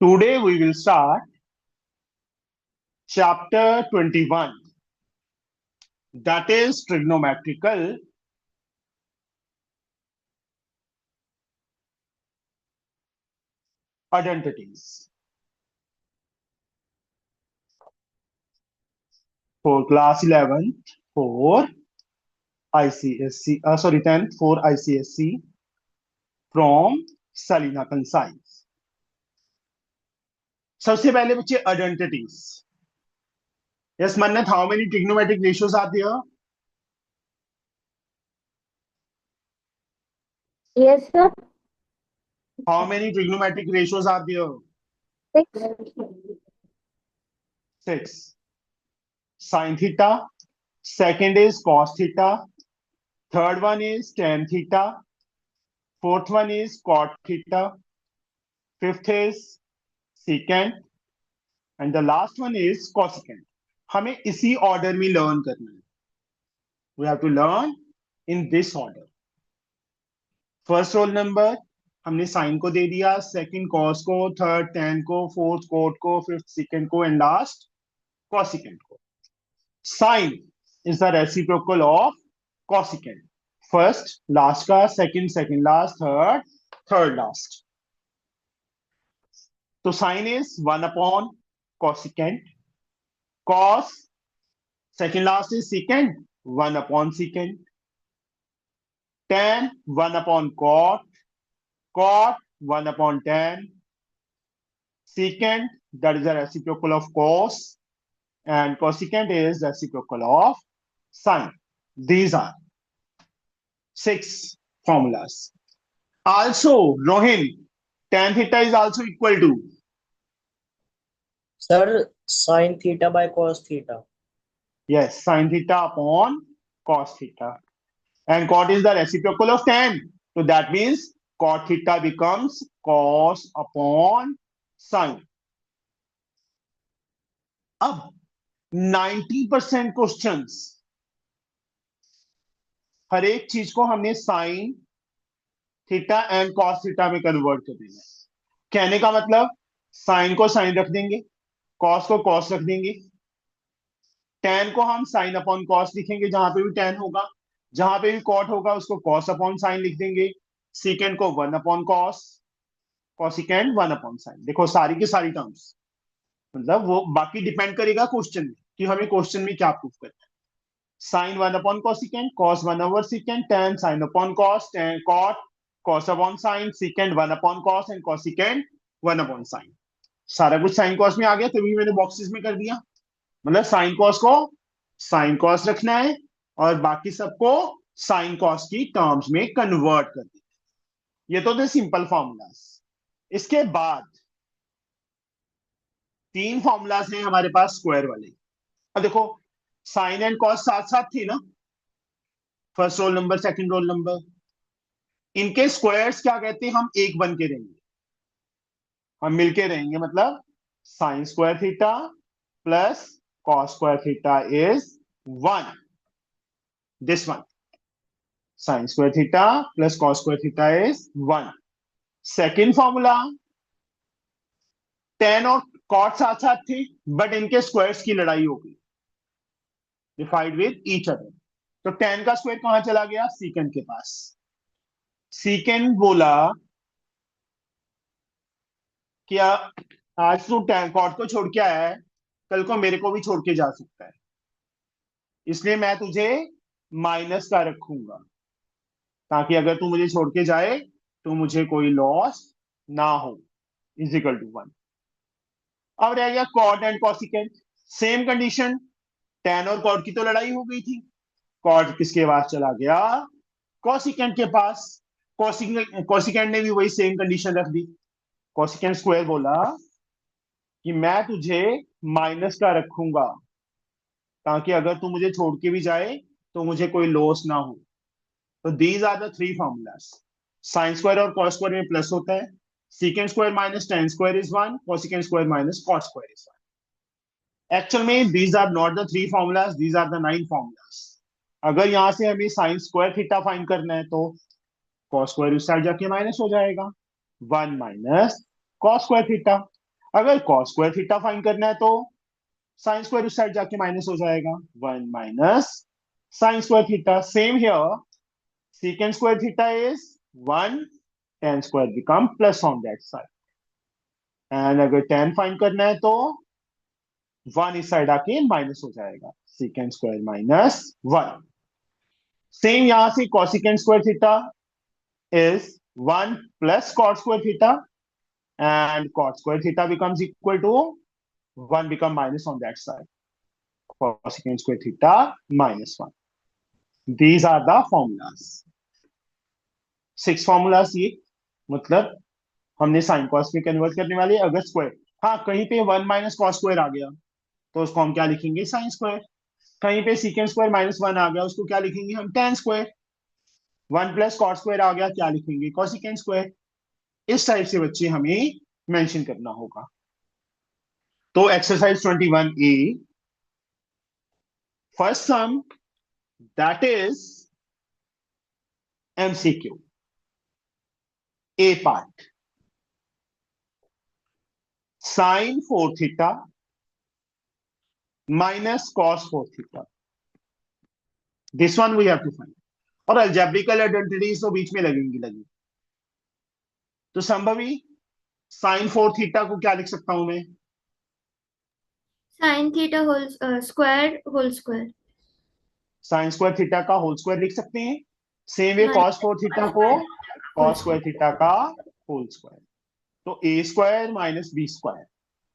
Today we will start chapter 21, that is trigonometrical identities for class 11 for ICSC, 10th for ICSC from Salina Conscience. सबसे पहले बच्चे identities. Yes, Mannat, how many trigonometric ratios are there? Yes, sir. How many trigonometric ratios are there? 6. 6. Sin theta. Second is cos theta. Third one is tan theta. Fourth one is cot theta. Fifth is secant. And the last one is cosecant. हमें इसी order में learn करना है. We have to learn in this order. First roll number हमने sine को दे दिया, second cos को, थर्ड tan को, फोर्थ कोट को, फिफ्थ सेकंड को एंड लास्ट cosecant को. Sine is the reciprocal of cosecant. First last का, second second last, third third last. तो sine is 1 upon cosecant. cos second last is secant, 1 upon secant. Tan 1 upon cot. Cot 1 upon tan. Secant, that is the reciprocal of cos, and cosecant is the reciprocal of sine. These are 6 formulas. Also, Rohin, tan theta is also equal to Sir, sin theta by cos theta. yes, sine theta upon cos theta. And cot is the reciprocal of tan. So that means cot theta becomes cos upon sine. अब 90% questions हर एक चीज को हमने sine theta and cos theta में convert कर देना. कहने का मतलब साइन को साइन रख देंगे, कॉस को कॉस रख देंगे, टैन को हम साइन अपॉन कॉस लिखेंगे जहां पे भी टैन होगा, जहां पे भी कॉट होगा उसको कॉस अपॉन साइन लिख देंगे, सीकेंड को 1 upon cos, cosecant 1 upon sign. देखो सारी की सारी टर्म्स, मतलब वो बाकी डिपेंड करेगा क्वेश्चन में कि हमें क्वेश्चन में क्या प्रूफ करना है. Sine 1 upon cosecant, cos 1 over secant, tan sine upon cos, tan cot cos upon sine, secant 1 upon cos and cosecant 1 upon sine. सारा कुछ साइन कॉस में आ गया, तभी मैंने बॉक्सेस में कर दिया. मतलब साइन कॉस को साइन कॉस रखना है और बाकी सबको साइन कॉस की टर्म्स में कन्वर्ट कर दिया. ये तो थे सिंपल फॉर्मूलाज. इसके बाद 3 फॉर्मूलाज हैं हमारे पास स्क्वायर वाले. अब देखो साइन एंड कॉस साथ साथ थी ना, first roll number second roll number. इनके स्क्वायर्स क्या कहते हैं, हम एक बन के रहेंगे, हम मिलके रहेंगे. मतलब sine square theta plus cos square theta is 1. This one. Sin square theta plus cos square theta is 1. Second formula, tan और cot साथ साथ थी, बट इनके स्क्वायर्स की लड़ाई हो गई, डिवाइड विद ईच अदर. तो tan का स्क्वायर कहां चला गया, सीकेंड के पास. सीकेंड बोला कि आज तू tan cot को छोड़ के आया है, कल को मेरे को भी छोड़ के जा सकता है, इसलिए मैं तुझे माइनस का रखूंगा ताकि अगर तू मुझे छोड़ के जाए तो मुझे कोई लॉस ना हो. Is equal to 1. अब रह गया cot and cosecant. Same condition, tan और कॉट की तो लड़ाई हो गई थी, कॉट किसके पास चला गया, कॉसिकेंट के पास. कॉसिकेंट ने भी वही सेम कंडीशन रख दी. कॉसिकेंट स्क्वायर बोला कि मैं तुझे माइनस का रखूंगा ताकि अगर तू मुझे छोड़ के भी जाए तो मुझे कोई लॉस ना हो. तो these are the 3 formulas. Sine square और कॉस स्क्वायर में प्लस होता है, secant square minus tan square is 1, cosecant square minus cot square is 1. Actual में these are not the 3 formulas, these are the 9 formulas. अगर यहां से हमें sign square theta find करना है तो कॉस स्क्वायर उस साइड जाके माइनस हो जाएगा, 1 माइनस कॉस स्क्वायर थीटा. अगर कॉस स्क्वायर थीटा फाइंड करना है तो साइन स्क्वायर उस साइड जाके माइनस हो जाएगा, 1 minus sine square theta. Same here, secant square theta is 1, tan square become plus on that side. And अगर tan फाइंड करना है तो 1 इस साइड आके माइनस हो जाएगा, secant square माइनस 1. सेम यहां से cosecant square theta is 1 plus cot square theta, and cot square theta becomes equal to 1 become minus on that side, cosecant square theta minus 1. These are the formulas. 6 formulas ये, मतलब हमने sign cos में convert करने वाले. अगर square, हाँ कहीं पे 1 माइनस कॉस स्क्वायर आ गया तो उसको हम क्या लिखेंगे, साइन स्क्वायर. कहीं पे सीकेंड स्क्वायर माइनस 1 आ गया, उसको क्या लिखेंगे हम, tan square. 1 plus cot square आ गया, क्या लिखेंगे, कोसिकेंड स्क्वायर. इस टाइप से बच्चे हमें मेंशन करना होगा. तो exercise 21A, first sum, that is MCQ. A part, sine 4 theta minus cos 4 theta. This one we have to find. और अलजेब्रिकल आइडेंटिटीज तो बीच में लगेंगी. तो संभवी साइन 4 थीटा को क्या लिख सकता हूं मैं, sine theta whole square whole square sine square theta का होल स्क्वायर लिख सकते हैं. सेम वे कॉस 4 थीटा को होल कॉस स्क्वायर थीटा का होल स्क्वायर. तो a square minus B square.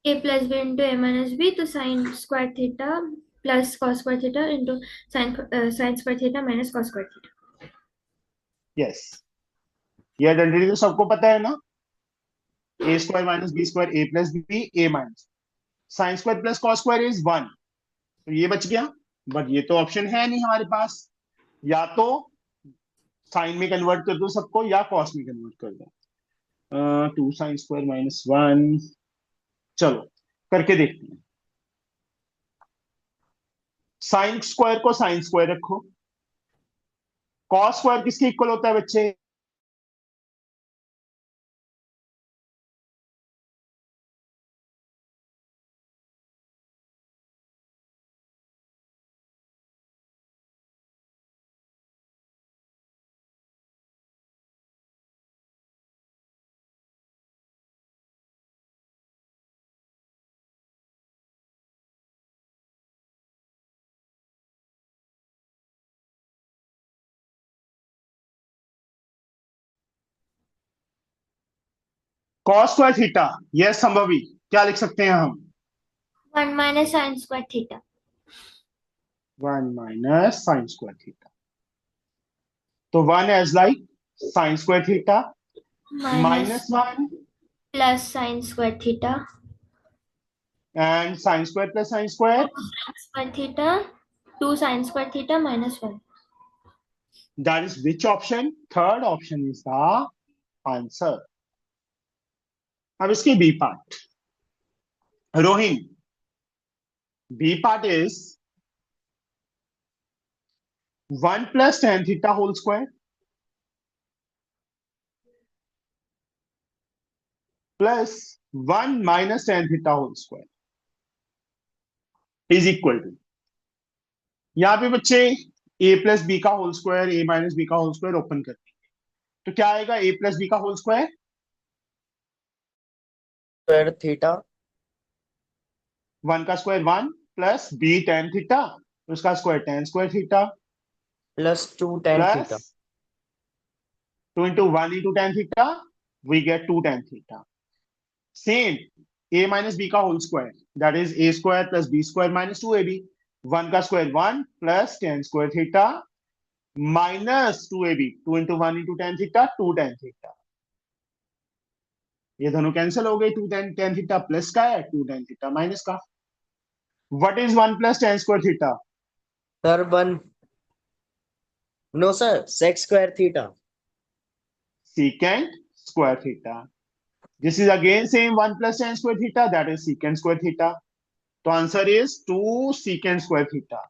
A plus B into A minus b, तो sine square theta plus cos square theta into sine square theta minus cos square theta. Yes, ये identity तो सबको पता है ना. ए square minus B square, A plus B A minus sine square plus cos square is 1. तो ये बच गया. बट ये तो ऑप्शन है नहीं हमारे पास, या तो साइन में कन्वर्ट कर दो सबको या कॉस में कन्वर्ट कर दो. 2 साइन स्क्वायर माइनस 1, चलो करके देखते हैं. साइन स्क्वायर को साइन स्क्वायर रखो. कॉस स्क्वायर किसके इक्वल होता है बच्चे, cos square theta. Yes Sambhavi, क्या लिख सकते हैं हम, 1 minus sine square theta. 1 minus sine square theta. तो 1 as like sine square theta minus minus 1 plus sine square theta and sine square plus sine square. Square theta 2 sine square theta minus 1. That is which option, third option is the answer. अब इसके b part, Rohin, b part is 1 plus tan theta whole square plus 1 minus tan theta whole square is equal to, यहां पे बच्चे a plus B का whole square, a minus B का whole square open कर देंगे. तो क्या आएगा, a प्लस बी का होल स्क्वायर, स्क्वायर थीटा 1 का square 1 plus b tan theta, उसका square tan square theta plus 2 tan theta plus 2 into 1 into tan theta, we get 2 tan theta. Same, a minus b का whole square, that is a square plus b square minus 2ab. 1 का square 1 plus tan square theta minus 2ab. 2 into 1 into tan theta, 2 tan theta. ये दोनों cancel हो गई. 2 tan theta plus का है, 2 tan theta minus का. What is 1 plus tan square theta? Sir 1 no sir sec square theta. Secant square theta. This is again same 1 plus tan square theta, that is secant square theta. तो answer is 2 secant square theta.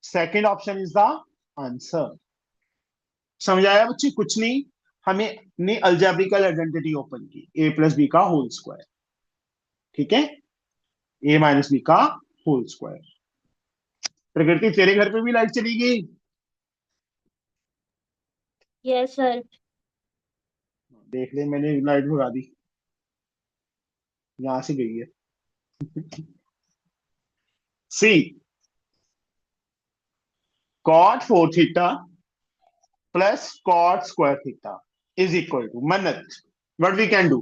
Second option is the answer. समझ आया बच्चे, कुछ नहीं. हमें ने अलजेब्रिकल identity open की, ए plus B का होल स्क्वायर, ठीक है, ए माइनस बी का होल स्क्वायर। प्रकृति तेरे घर पे भी लाइट चली गई? Yes sir. देख ले, मैंने लाइट भगा दी, यहां से गई है। सी cot 4 theta plus cot square theta is equal to Manat. What we can do?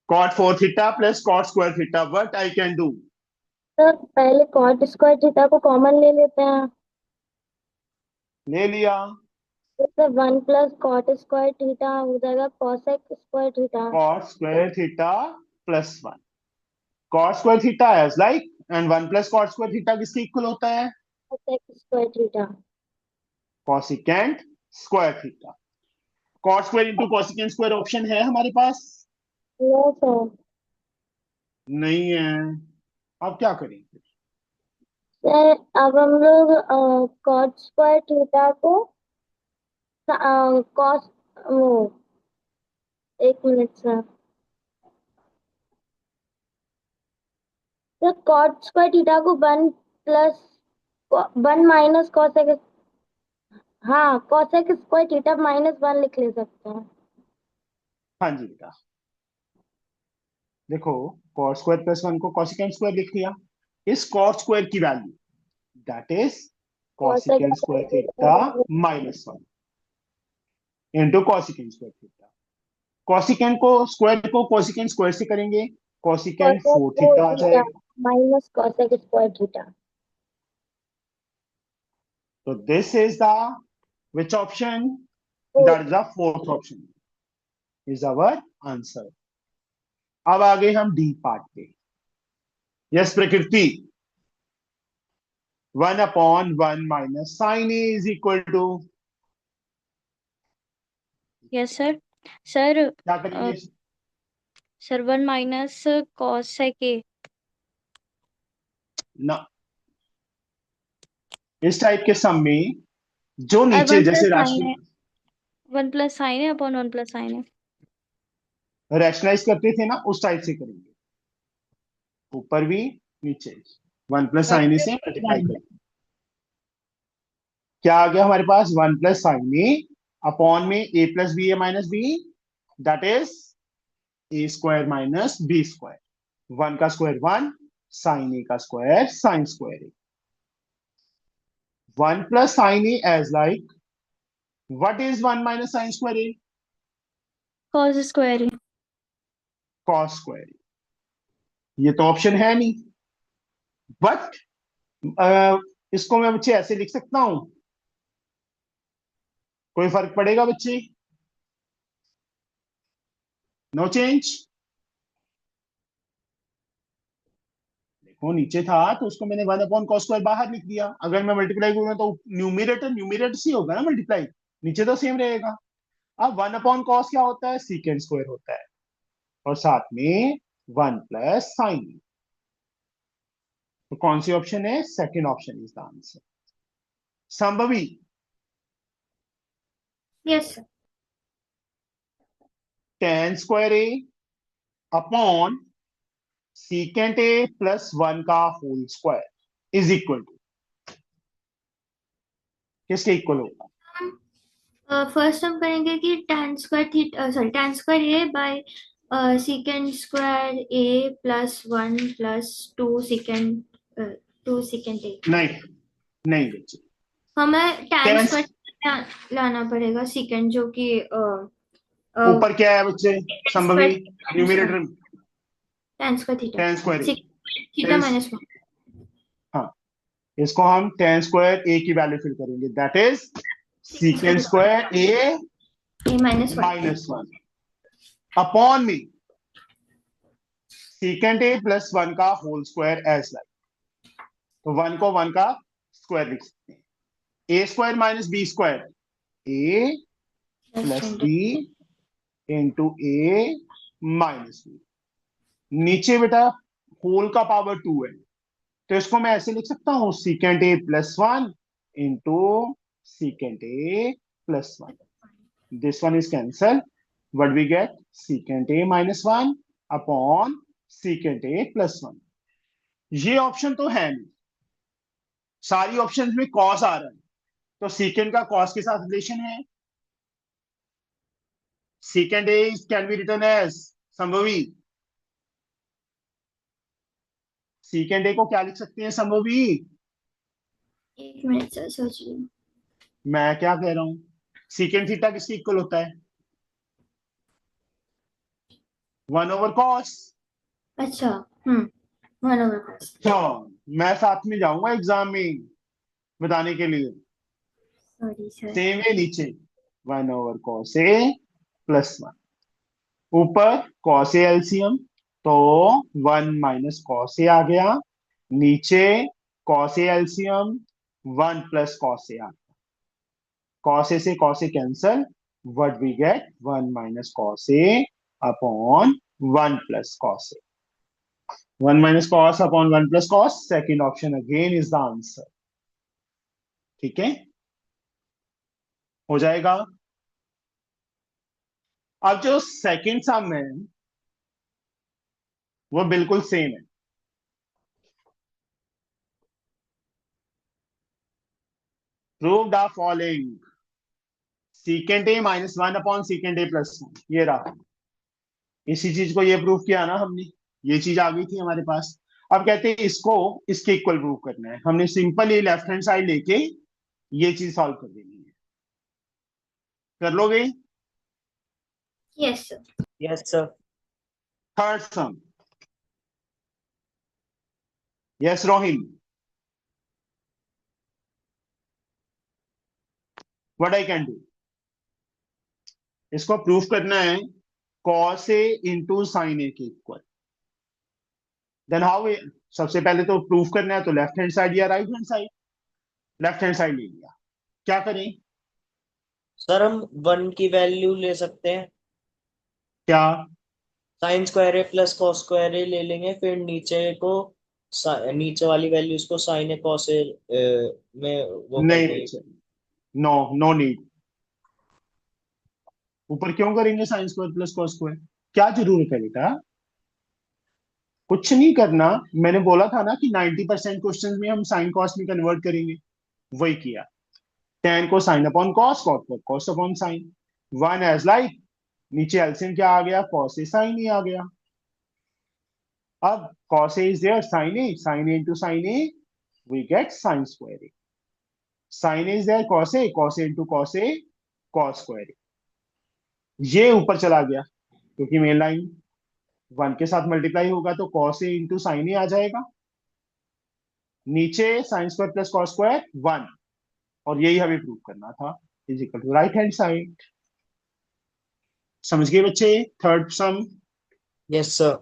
Cot 4 theta plus cot square theta. What I can do? Sir पहले कॉट स्क्वायर थीटा को कॉमन ले लेते हैं। ले लिया। तो सर 1 + कॉट स्क्वायर थीटा हो जाएगा cosec square theta. Cot square theta plus 1. Cot square theta is like, and 1 plus cot square theta किसके इक्वल होता है? Cosec square theta. Cosecant square theta. Cot square into cosecant square option है हमारे पास? No sir. नहीं है। अब क्या करेंगे? सर अब हम लोग कॉट स्क्वायर थीटा को कॉस वो एक minute sir. Sir cot square theta को 1 कॉसेक, हाँ कॉसेक स्क्वायर थीटा -1 लिख ले सकते हैं। हाँ जी बेटा, देखो, cot स्क्वायर प्लस 1 को cosecant स्क्वायर लिख लिया। इस cot स्क्वायर की value, that is cosec cosecant square theta -1 into cosecant square theta. cosecant को स्क्वायर को cosecant स्क्वायर से करेंगे, cosecant 4 थीटा आ थीटा जाएगा। Minus cosec square theta. तो this is the which option? That is the fourth option is our answer. अब आ गए हम डी पार्ट पे। Yes Prakriti, 1/1 minus sine A is equal to, yes sir. Sir क्या करेंगे? सर 1 - cosec ए। ना, इस टाइप के सम में जो नीचे 1 जैसे + साइन राशि है, 1 + साइन है अपॉन 1 + साइन है। रैशनलाइज करते थे ना, उस टाइप से करेंगे, ऊपर भी नीचे 1 प्लस साइन ए से मल्टीप्लाई करेंगे। क्या आ गया हमारे पास? 1 प्लस साइन ए अपॉन में A plus B A minus B, that is A square minus B square. 1 का स्क्वायर 1, साइन ए का square sine square A. 1 plus sine A as like, what is 1 minus sine square A? cos square A. Cos square A. ये तो option है नहीं, but इसको मैं बच्चे ऐसे लिख सकता हूं, कोई फर्क पड़ेगा बच्चे? No change. देखो नीचे था तो उसको मैंने 1/cos स्क्वायर बाहर लिख दिया। अगर मैं मल्टीप्लाई करूंगा तो न्यूमिरेटर न्यूमिरेटर से होगा ना मल्टीप्लाई, नीचे तो सेम रहेगा। अब 1/cos क्या होता है? सीकेंड स्क्वायर होता है, और साथ में 1 प्लस साइन। तो कौन सी ऑप्शन है? Second option is the answer. Sambhavi, yes sir. tan square A upon secant A plus 1 का whole square is equal to, किसके इक्वल होगा? फर्स्ट हम करेंगे कि tan square theta, sorry tan square A by second square A +1 + 2 second A. नहीं, नहीं बच्चे, हमें tan tan स्क्वायर लाना पड़ेगा सेकेंड, जो कि ऊपर क्या है बच्चे? Sambhavi numerator tan square theta, tan square A. Theta -1। हाँ, इसको हम tan स्क्वायर ए की वैल्यू फिल करेंगे, that is secant square A -1 upon में सीकेंड ए प्लस 1 का होल स्क्वायर एज लाइक। तो 1 को 1 का स्क्वायर लिख सकते हैं, ए स्क्वायर माइनस बी स्क्वायर, ए प्लस बी इंटू ए माइनस बी। नीचे बेटा होल का पावर 2 है, तो इसको मैं ऐसे लिख सकता हूं, सीकेंड ए +1 into secant A plus 1. This one is cancelled. What we get? Secant A minus 1 upon secant A plus 1. ये ऑप्शन तो है नहीं, सारी ऑप्शंस में कॉस आ रहा है, तो secant का cos के साथ रिलेशन है. Secant A can be written as Shambhavi. secant A को क्या लिख सकते हैं संभवी? एक मिनट सर सोच रही हूँ. मैं क्या कह रहा हूं, secant थीटा किसके इक्वल होता है? 1/cos. अच्छा 1/cos. तो मैं साथ में जाऊंगा एग्जाम में बताने के लिए. Sorry sir. सेम है नीचे 1/cos A plus 1, ऊपर cos A एलसीएम, तो 1 माइनस cos A आ गया, नीचे cos A LCM 1 plus cos A आ गया. cos A से cos A cancel, what we get 1 minus cos A upon 1 plus cos A. 1 minus cos upon 1 plus cos, second option again is the answer. ठीक है, हो जाएगा. अब जो second सम है वो बिल्कुल सेम है. Prove the following. secant A minus 1 upon secant A plus 1. ये रहा, इसी चीज को ये प्रूव किया ना हमने, ये चीज आ गई थी हमारे पास. अब कहते हैं इसको इसके इक्वल प्रूव करना है. हमने सिंपल ये लेफ्ट हैंड साइड लेके ये चीज सॉल्व कर देनी है. कर लोगे? Yes sir. Yes, sir. Third sum. Yes Rohin, what I can do? इसको प्रूफ करना है cos A into sine A के इक्वल. Then how? सबसे पहले तो प्रूफ करना है, तो लेफ्ट हैंड साइड या right hand side? Left hand side ले लिया. क्या करें? सर हम 1 की वैल्यू ले सकते हैं, क्या? साइन स्क्वायर ए प्लस कॉस स्क्वायर ए ले लेंगे, फिर नीचे को नीचे वाली वैल्यूज को साइन ए कॉस ए में वो कर नहीं, देंगे. No no need. ऊपर क्यों करेंगे sine square plus cos square? क्या जरूरत है बेटा? कुछ नहीं करना. मैंने बोला था ना कि 90% क्वेश्चंस में हम साइन कॉस में कन्वर्ट करेंगे, वही किया. tan को साइन अपॉन कॉस, कॉस को cos upon sine. 1 as like, नीचे एलसीएम क्या आ गया? cos A sin A आ गया. अब cos A is there, sin A into sin A, we get sin square A. sin A is there, cos A into cos A, cos square A. ये ऊपर चला गया क्योंकि मेन लाइन 1 के साथ multiply होगा, तो cos A into sin A आ जाएगा. नीचे sin square plus cos square 1, और यही हमें प्रूव करना था, is equal to right hand side. समझ गए बच्चे? Third sum. Yes sir.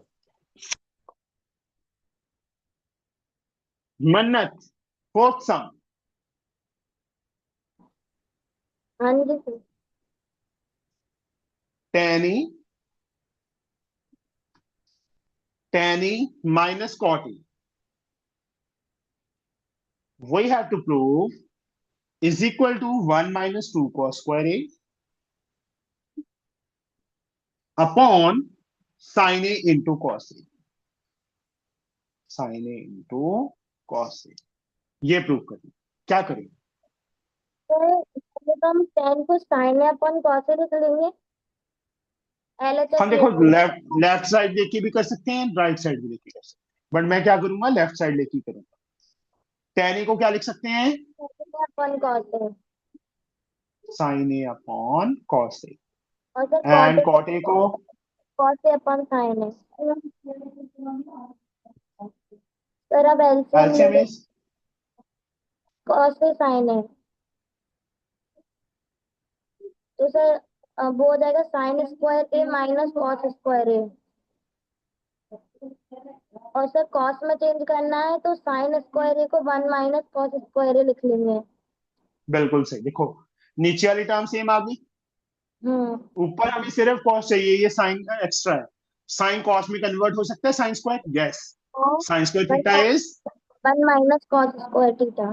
Mannat, fourth sum. हाँ जी sir. tan E minus cot E. We have to prove is equal to 1 minus 2 cos square A upon sin A into cos A. sin A into cos A. ये prove करें. क्या करें? Sir तो हम tan को sin A upon cos A लिख लेंगे. हम देखो लेफ्ट साइड लेके भी कर सकते हैं, राइट साइड भी लेके कर सकते हैं, बट मैं क्या करूंगा? लेफ्ट साइड लेके करूंगा. tan A को क्या लिख सकते हैं? अपन cos A. sin A upon cos A. और सर एंड cot A को cos A upon sin A. Sir अब LCM LCM is cos A sin A. तो सर अब वो हो जाएगा sine square A minus cos square A. और sir cos में चेंज करना है तो साइन स्क्वायर ए को 1 माइनस कॉस स्क्वायर ए लिख लेंगे. बिल्कुल सही. देखो नीचे वाली टर्म सेम आ गई, ऊपर हमें सिर्फ कॉस चाहिए, ये साइन का एक्स्ट्रा है. साइन कॉस में कन्वर्ट हो सकता है sine square. Yes, sine square theta is 1 minus cos square theta.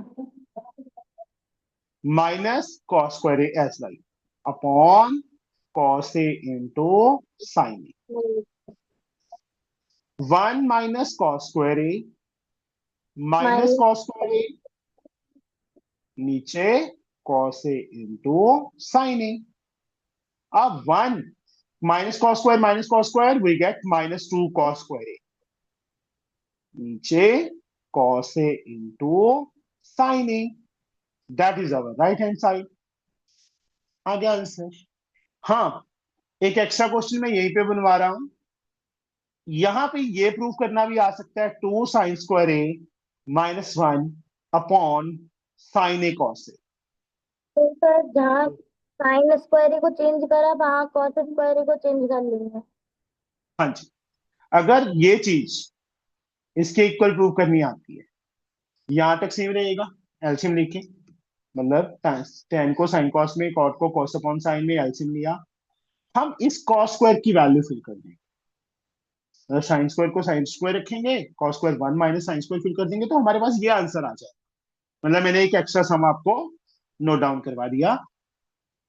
Minus cos square A as like upon cos A into sine A. 1 minus cos square A minus minus cos square A नीचे cos ए into sine ए। अब 1 minus cos square we get -2 cos square A नीचे cos A into sine A. That is our right hand side. आ गया answer. हाँ, एक extra question मैं यहीं पे बनवा रहा हूं। यहां पे ये प्रूव करना भी आ सकता है 2 sine square A -1 upon sine A cos A. तो सर जहाँ साइन स्क्वायर को चेंज करा वहाँ कॉस स्क्वायर को चेंज कर लेंगे। हाँ जी, अगर ये चीज इसके इक्वल प्रूव करनी आती है, यहां तक सेम रहेगा। एलसीएम लिखे, मतलब टेन को साइन कॉस में, कॉट को कॉस अपॉन साइन में एलसीएम लिया। हम इस कॉस स्क्वायर की वैल्यू फिल कर देंगे। अगर साइन स्क्वायर को साइन स्क्वायर रखेंगे, cos square 1 minus sine square fill कर देंगे, तो हमारे पास ये आंसर आ जाए। मतलब मैंने एक एक्स्ट्रा सम आपको नोट डाउन करवा दिया।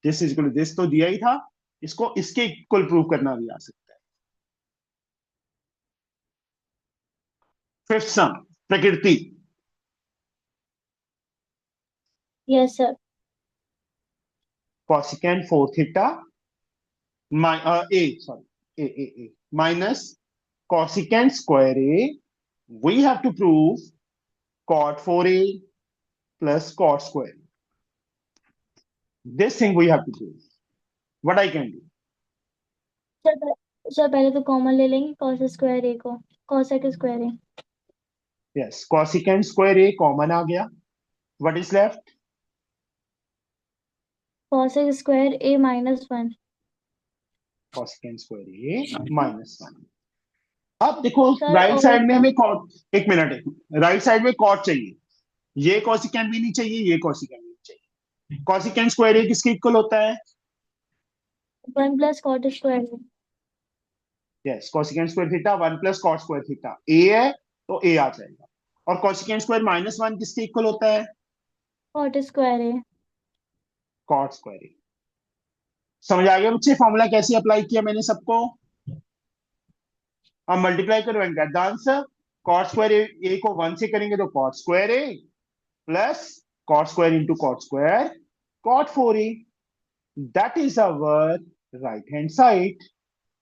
This is equal to this तो दिया ही था, इसको इसके इक्वल प्रूव करना भी आ सकता है। फिफ्थ सम, प्रकृति। Yes sir. cosecant 4 theta a minus cosecant square a, we have to prove cot 4a plus cot square. This thing we have to prove. What I can do? Sir sir पहले तो common ले लेंगे cos square A को, cosec square A. Yes, cosecant square a common आ गया. What is left? Cosec square A -1। Cosecant square a minus 1. अब देखो sir right और side में हमें कॉट, एक मिनट, राइट साइड में कॉट चाहिए। ये cosecant भी नहीं चाहिए, ये cosecant भी नहीं चाहिए। cosecant square a किसके इक्वल होता है? 1 plus cot square A. Yes, cosecant square theta 1 plus cot square theta. A है तो ए आ जाएगा। और cosecant स्क्वायर -1 किसके इक्वल होता है? कॉट स्क्वायर ए। cot स्क्वायर ए। समझ आ गया बच्चे फॉर्मूला कैसे अप्लाई किया मैंने सबको? अब मल्टीप्लाई करो and get the answer. cot square A को 1 से करेंगे तो cot square A plus cot square into cot square cot 4a। That is our right hand side.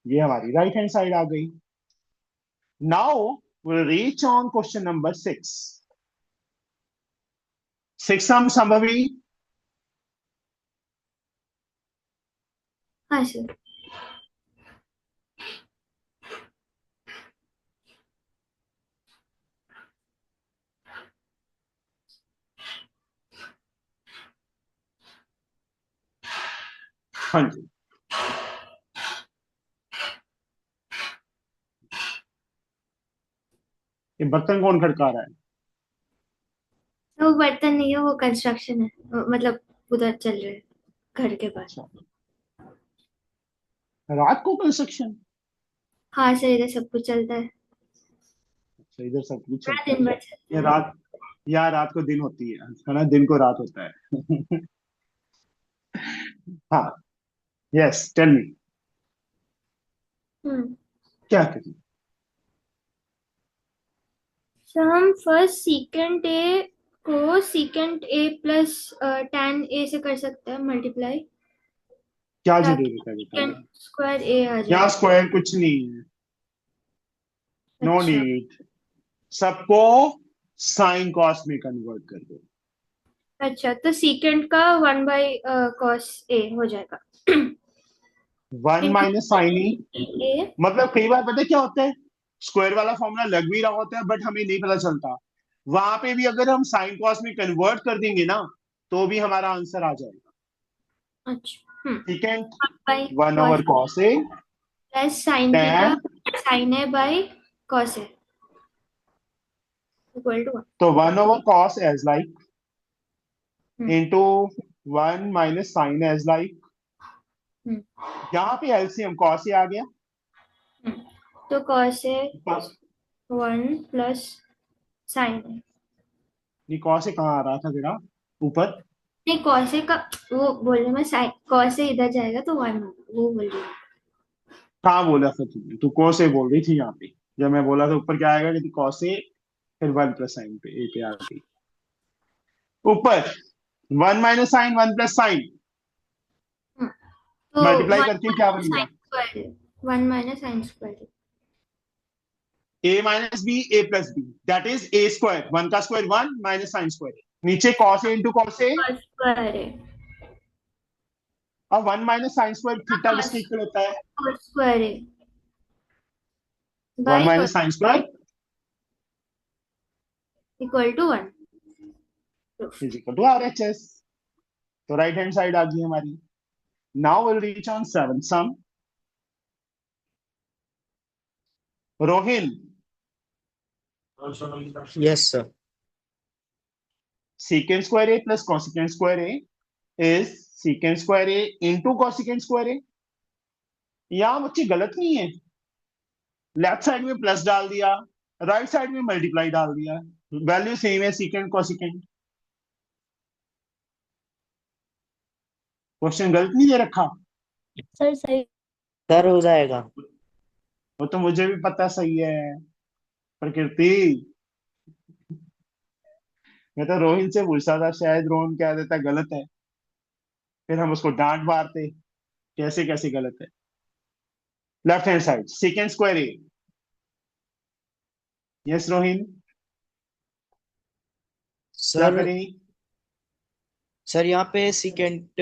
ये हमारी राइट हैंड साइड आ गई। Now we'll reach on question number 6. 6 हम संभवी। हाँ सर। हाँ जी, ये बर्तन कौन खड़का रहा है? वो बर्तन नहीं है, वो कंस्ट्रक्शन है, मतलब उधर चल रहे हैं घर के पास। अच्छा, रात को कंस्ट्रक्शन? हाँ सर, इधर सब कुछ चलता है। अच्छा, इधर सब कुछ पूरा चलता दिन है। भर चलता ये है। रात, या रात को दिन होती है ना? दिन को रात होता है। हाँ, यस, टेल मी, हम्म। क्या करें? तो हम फर्स्ट सीकेंट ए को सीकेंट ए प्लस tan ए से कर सकते हैं मल्टीप्लाई, क्या ताकि जरूरत है बेटा? सीकेंट स्क्वायर ए आ यहाँ जाए। स्क्वायर कुछ नहीं है, नो अच्छा नीड। सबको साइन कॉस में कन्वर्ट कर दो। अच्छा, तो सीकेंट का 1/cos ए हो जाएगा। 1 माइनस साइन ए। मतलब कई बार पता है क्या होता है, स्क्वायर वाला फॉर्मूला लग भी रहा होता है बट हमें नहीं पता चलता। वहां पे भी अगर हम साइन कॉस में कन्वर्ट कर देंगे ना, तो भी हमारा आंसर आ जाएगा। अच्छा। ठीक है, 1 1/cos over cos A plus sine theta tan, sine A by cos A equal to 1। तो 1 over cos as like hmm. Into 1 minus sine as like. Hmm. यहाँ पे एलसीएम कॉस ए आ गया। तो cos A 1 plus sine A. ये cos ए कहाँ आ रहा था तेरा? ऊपर। नहीं कौसे का वो बोलने में साइन कौसे इधर जाएगा तो 1 होगा वो बोल रही हूँ। कहाँ बोला था तुमने? तू को से बोल रही थी यहाँ पे। जब मैं बोला था ऊपर क्या आएगा, कि कौ से फिर 1 प्लस साइन पे ए पे आ गई ऊपर। 1 - साइन 1 प्लस साइन हम्म, तो मल्टीप्लाई वन करके क्या माइनस बन साइन गया? स्क्वायर है। 1 - sine square. a - b a + b that is a²। 1 का स्क्वायर 1 - साइन स्क्वायर। नीचे cos A into cos a. Cos square है। अब 1 - साइन स्क्वायर थीटा किसके कॉस इक्वल होता है? कॉस स्क्वायर है one by minus cos sine square equal to 1। Is equal to RHS। तो right hand side आ गई हमारी। Now will reach on seven some. Rohin, yes sir. secant square a plus cosecant square a is secant square a into cosecant square a। यहां बच्चे गलत नहीं है। Left side में प्लस डाल दिया, राइट साइड में मल्टीप्लाई डाल दिया, वैल्यू सेम है सीकेंट कॉसिकेंट। क्वेश्चन गलत नहीं दे रखा। सर सही। सर हो जाएगा। वो तो मुझे भी पता सही है प्रकृति। मैं तो रोहित से पूछा था, शायद रोहन कह देता गलत है, फिर हम उसको डांट मारते कैसे कैसे गलत है। Left hand side second square A. Yes Rohin, क्या सर करें? सर यहाँ पे secant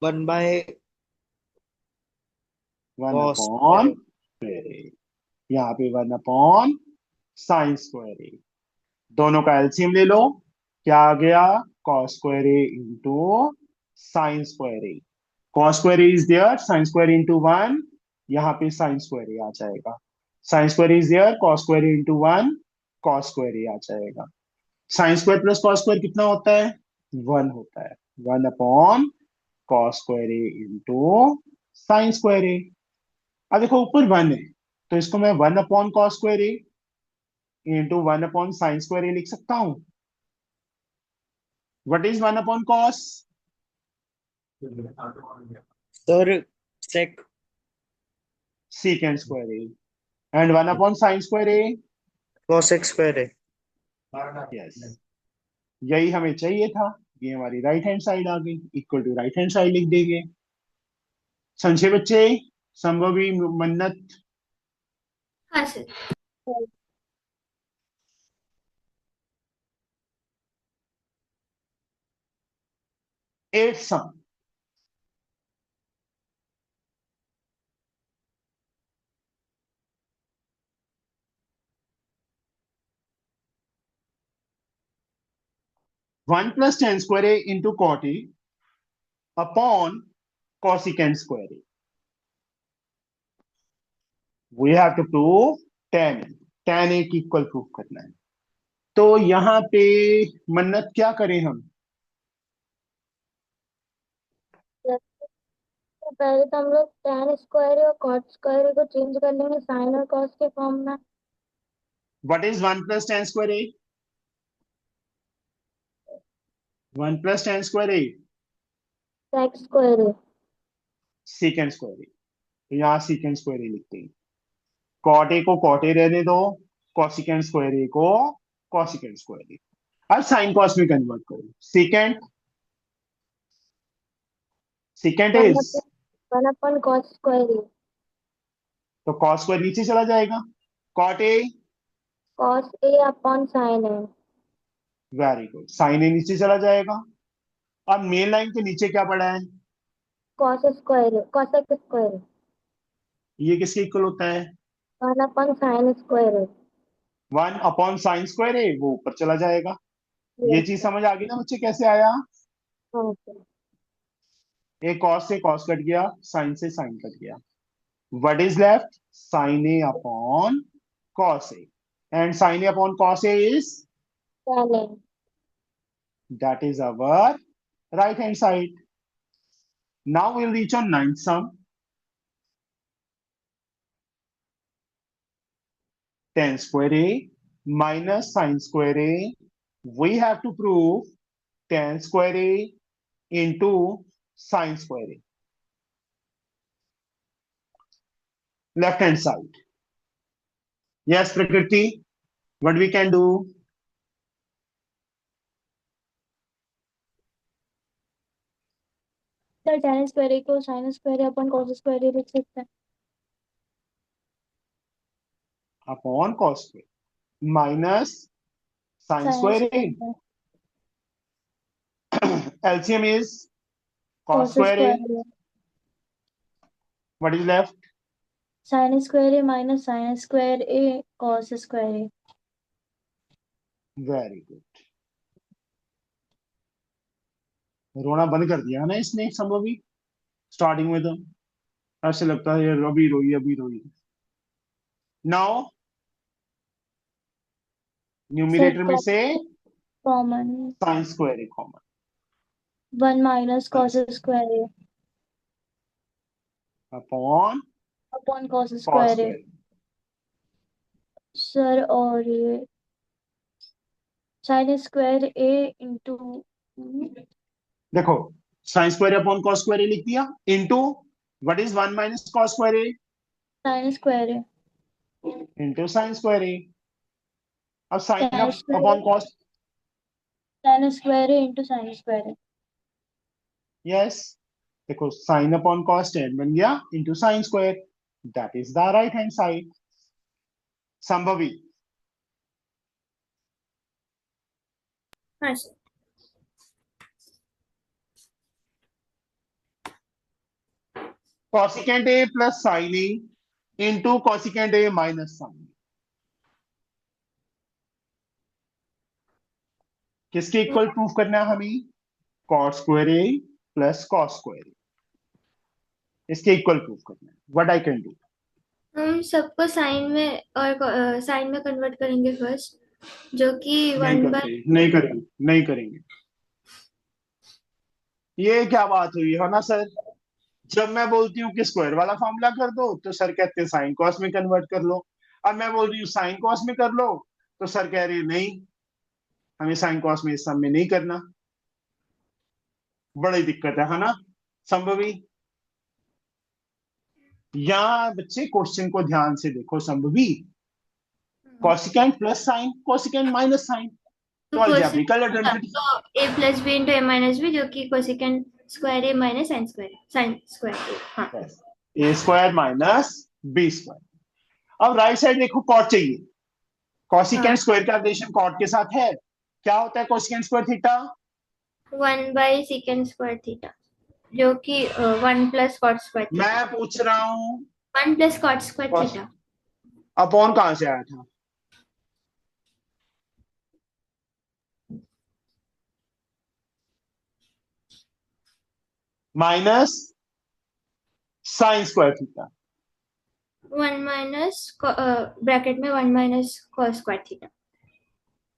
1/cos one upon square. Square A. यहाँ पे 1 अपॉन साइन स्क्वायर ए। दोनों का एलसीएम ले लो। क्या आ गया? Cos square A into sine square A. Cos square A is there, sine square into 1। यहाँ पे साइन स्क्वायर ए आ जाएगा। Sine square is there, cos square A into 1, cos square A आ जाएगा। Sine square plus cos square कितना होता है? 1 होता है। 1 अपॉन कॉस स्क्वायर ए इंटू साइन स्क्वायर ए। अब देखो ऊपर 1 है, तो इसको मैं 1 upon cos square A into 1 upon sine square a लिख सकता हूँ। What is 1 upon cos? Sir sec secant square a. And 1 upon sine square a. Cosec square है। यस, यही हमें चाहिए था। ये हमारी राइट हैंड साइड आ गई, equal to right hand side लिख देंगे। संजय बच्चे, संभवी, मन्नत, हाँ sir. Eight sum. One plus tan square A into cot A upon cosecant square A. We have to prove tan. Tan A की इक्वल प्रूव करना है। तो यहाँ पे मन्नत क्या करें हम? पहले तो हम लोग tan स्क्वायर और cot स्क्वायर को चेंज कर लेंगे साइन और cos के फॉर्म में। What is 1 + tan square A? 1 + tan square A sec square है। सीकेंट स्क्वायर ए। तो यहाँ सीकेंट स्क्वायर ए लिखते हैं। कॉट ए को कॉट ए रहने दो, कॉसिकेंट स्क्वायर ए को कॉसिकेंट स्क्वायर ए। अब साइन कॉस में कन्वर्ट करो। Secant, secant one is, upon one upon cos square है। तो कॉस स्क्वायर नीचे चला जाएगा। Cot a, cos a upon sine है। वेरी गुड, साइन ए नीचे चला जाएगा। अब मेन लाइन के नीचे क्या पड़ा है? cos स्क्वायर है, cosec स्क्वायर है। ये किसके इक्वल होता है? 1 अपन साइन स्क्वायर है। 1 अपॉन साइन स्क्वायर ए, वो ऊपर चला जाएगा। ये यस चीज सर। समझ आ गई ना बच्चे, कैसे आया? हाँ सर। एक कॉस से कॉस कट गया, साइन से साइन कट गया। What is left? Sine A upon cos a. And sine A upon cos A is, tan है। that is our right hand side. Now we'll reach on ninth sum. Tan square a minus sin square a. We have to prove tan square a into sin square a, left hand side. Yes, Prakriti, what we can do? Sir tan square को sin square upon cos square लिख सकते हैं। Upon cos square minus sin sin square a. Square LCM is cos cos square a. Square What is left? sin square minus sin square cos square. Very good. रोना बंद कर दिया ना इसने Shambhavi starting में, तो ऐसे लगता है यार अभी रोई अभी रोई। नाउ न्यूमरेटर में से common sin square A common, 1 minus cos square upon upon cos cos square. Square. Sir और ये sin स्क्वायर इंटू देखो sin square upon cos square लिख दिया, into what is 1 minus cos square A sin square into sin square ए। अब sin tan upon cos, tan square into sin square. Yes देखो sin upon cos tan बन गया into sin square, that is the right hand side. Sambhavi हाँ sir. cosecant a plus sin a into cosecant a minus sin a, किसके equal proof करना है हमें? cos square a plus cos square a, इसके equal proof करना है। What I can do? हम सबको साइन में और साइन में कन्वर्ट करेंगे फर्स्ट, जो कि नहीं 1 बाय करते, नहीं करेंगे, नहीं करेंगे। ये क्या बात हुई है ना सर? जब मैं बोलती हूँ कि स्क्वायर वाला फॉर्मूला कर दो तो सर कहते हैं साइन कॉस में कन्वर्ट कर लो। अब मैं बोल रही हूँ साइन कॉस में कर लो तो सर कह रहे हैं नहीं, हमें साइन कॉस में इस सम में नहीं करना। बड़ी दिक्कत है ना संभवी? यहाँ बच्चे क्वेश्चन को ध्यान से देखो। Sambhavi cosecant plus sine, cosecant minus sine, तो अलजेब्रिकल आइडेंटिटी। तो a plus B into A minus B, जो कि cosecant square A minus sine square, sine square A. हाँ A square minus B square. अब राइट साइड देखो, cot चाहिए। Cosecant हाँ। Square का रिलेशन कॉट के साथ है। क्या होता है cosecant square theta? 1 by second square theta, जो कि 1 प्लस कॉट स्क्वायर थीटा। मैं पूछ रहा हूँ 1 plus cot square theta. Upon कहां से आया था? Minus sine square theta. 1 minus bracket में 1 माइनस कॉस स्क्वायर थीटा।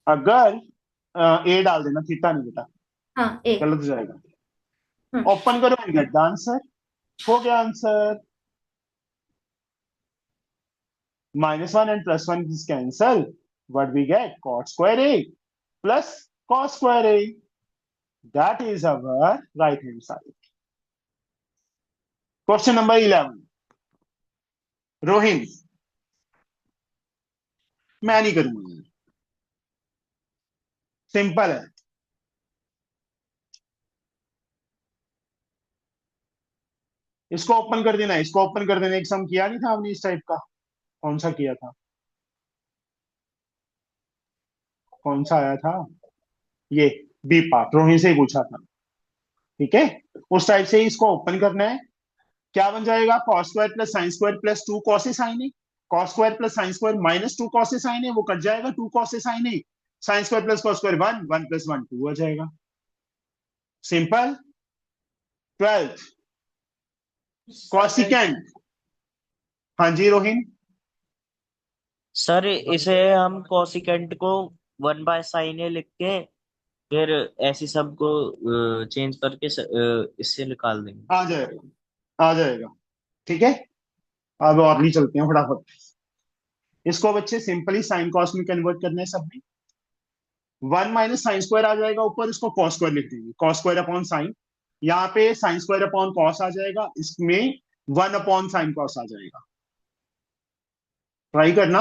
अगर ए डाल देना, थीटा नहीं बेटा, हाँ ए। गलत हो जाएगा। हम्म। ओपन करो एंड गेट द आंसर। हो गया answer. -1 and +1 is cancel. What we get? Cot square a plus cos square a. That is our right hand side. Question number 11. Rohin, मैं नहीं करूंगा, सिंपल है। इसको ओपन कर देना, इसको ओपन कर देना। एक सम किया नहीं था हमने इस टाइप का? कौन सा किया था? कौन सा आया था? ये बी पार्ट रोहिन से ही पूछा था, ठीक है? उस टाइप से ही इसको ओपन करना है। क्या बन जाएगा? cos square plus sine square plus 2 cos sine A. cos square plus sine square minus 2 cos sine A, वो कट जाएगा। 2 cos sine A, sine square plus cos square 1, 1 plus 1 2 हो जाएगा। सिंपल। 12th cosecant. हाँ जी Rohin. Sir इसे हम cosecant को 1 by sine ए लिख के फिर ऐसी सब को चेंज करके इससे निकाल देंगे। आ जाएगा, आ जाएगा, ठीक है। अब और नहीं चलते हैं फटाफट। इसको बच्चे सिंपली साइन कॉस में कन्वर्ट करना है सब में। वन माइनस साइन स्क्वायर आ जाएगा ऊपर, इसको कॉस स्क्वायर लिख देंगे, कॉस स्क्वायर अपॉन साइन। यहाँ पे साइन स्क्वायर अपॉन कॉस आ जाएगा, इसमें वन अपॉन साइन कॉस आ जाएगा। ट्राई करना,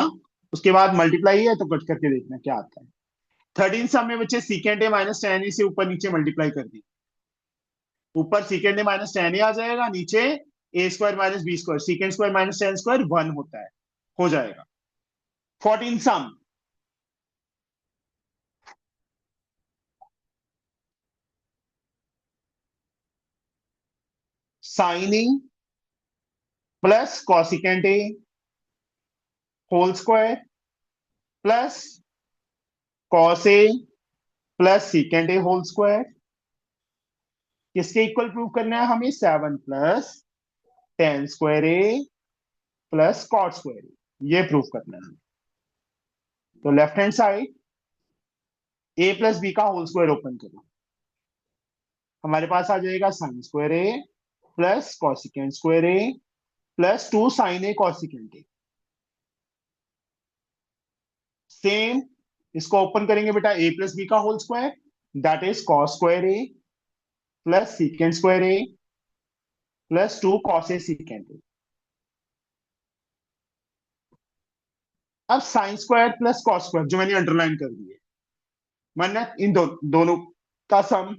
उसके बाद मल्टीप्लाई है तो कट करके देखना क्या आता है। 13 सम में बच्चे सीकेंड ए माइनस टेन ए से ऊपर नीचे मल्टीप्लाई कर दी, ऊपर सीकेंड ए माइनस टेन ए आ जाएगा, नीचे A square minus B square, secant square minus tan square one होता है, हो जाएगा। 14 sum, sine A plus cosecant A whole square plus cos A plus secant A whole square, किसके इक्वल प्रूव करना है हमें, 7 plus tan square A plus cot square A, ये prove करना है। तो left hand side A plus B का whole square open करो, हमारे पास आ जाएगा sine square A plus cosecant square A plus two sine A cosecant A. Same इसको ओपन करेंगे बेटा, ए प्लस बी का whole square that is cos square A plus secant square A plus two cos A secant A. अब sine square plus cos square जो मैंने underline कर दिए, मानना इन दोनों का सम,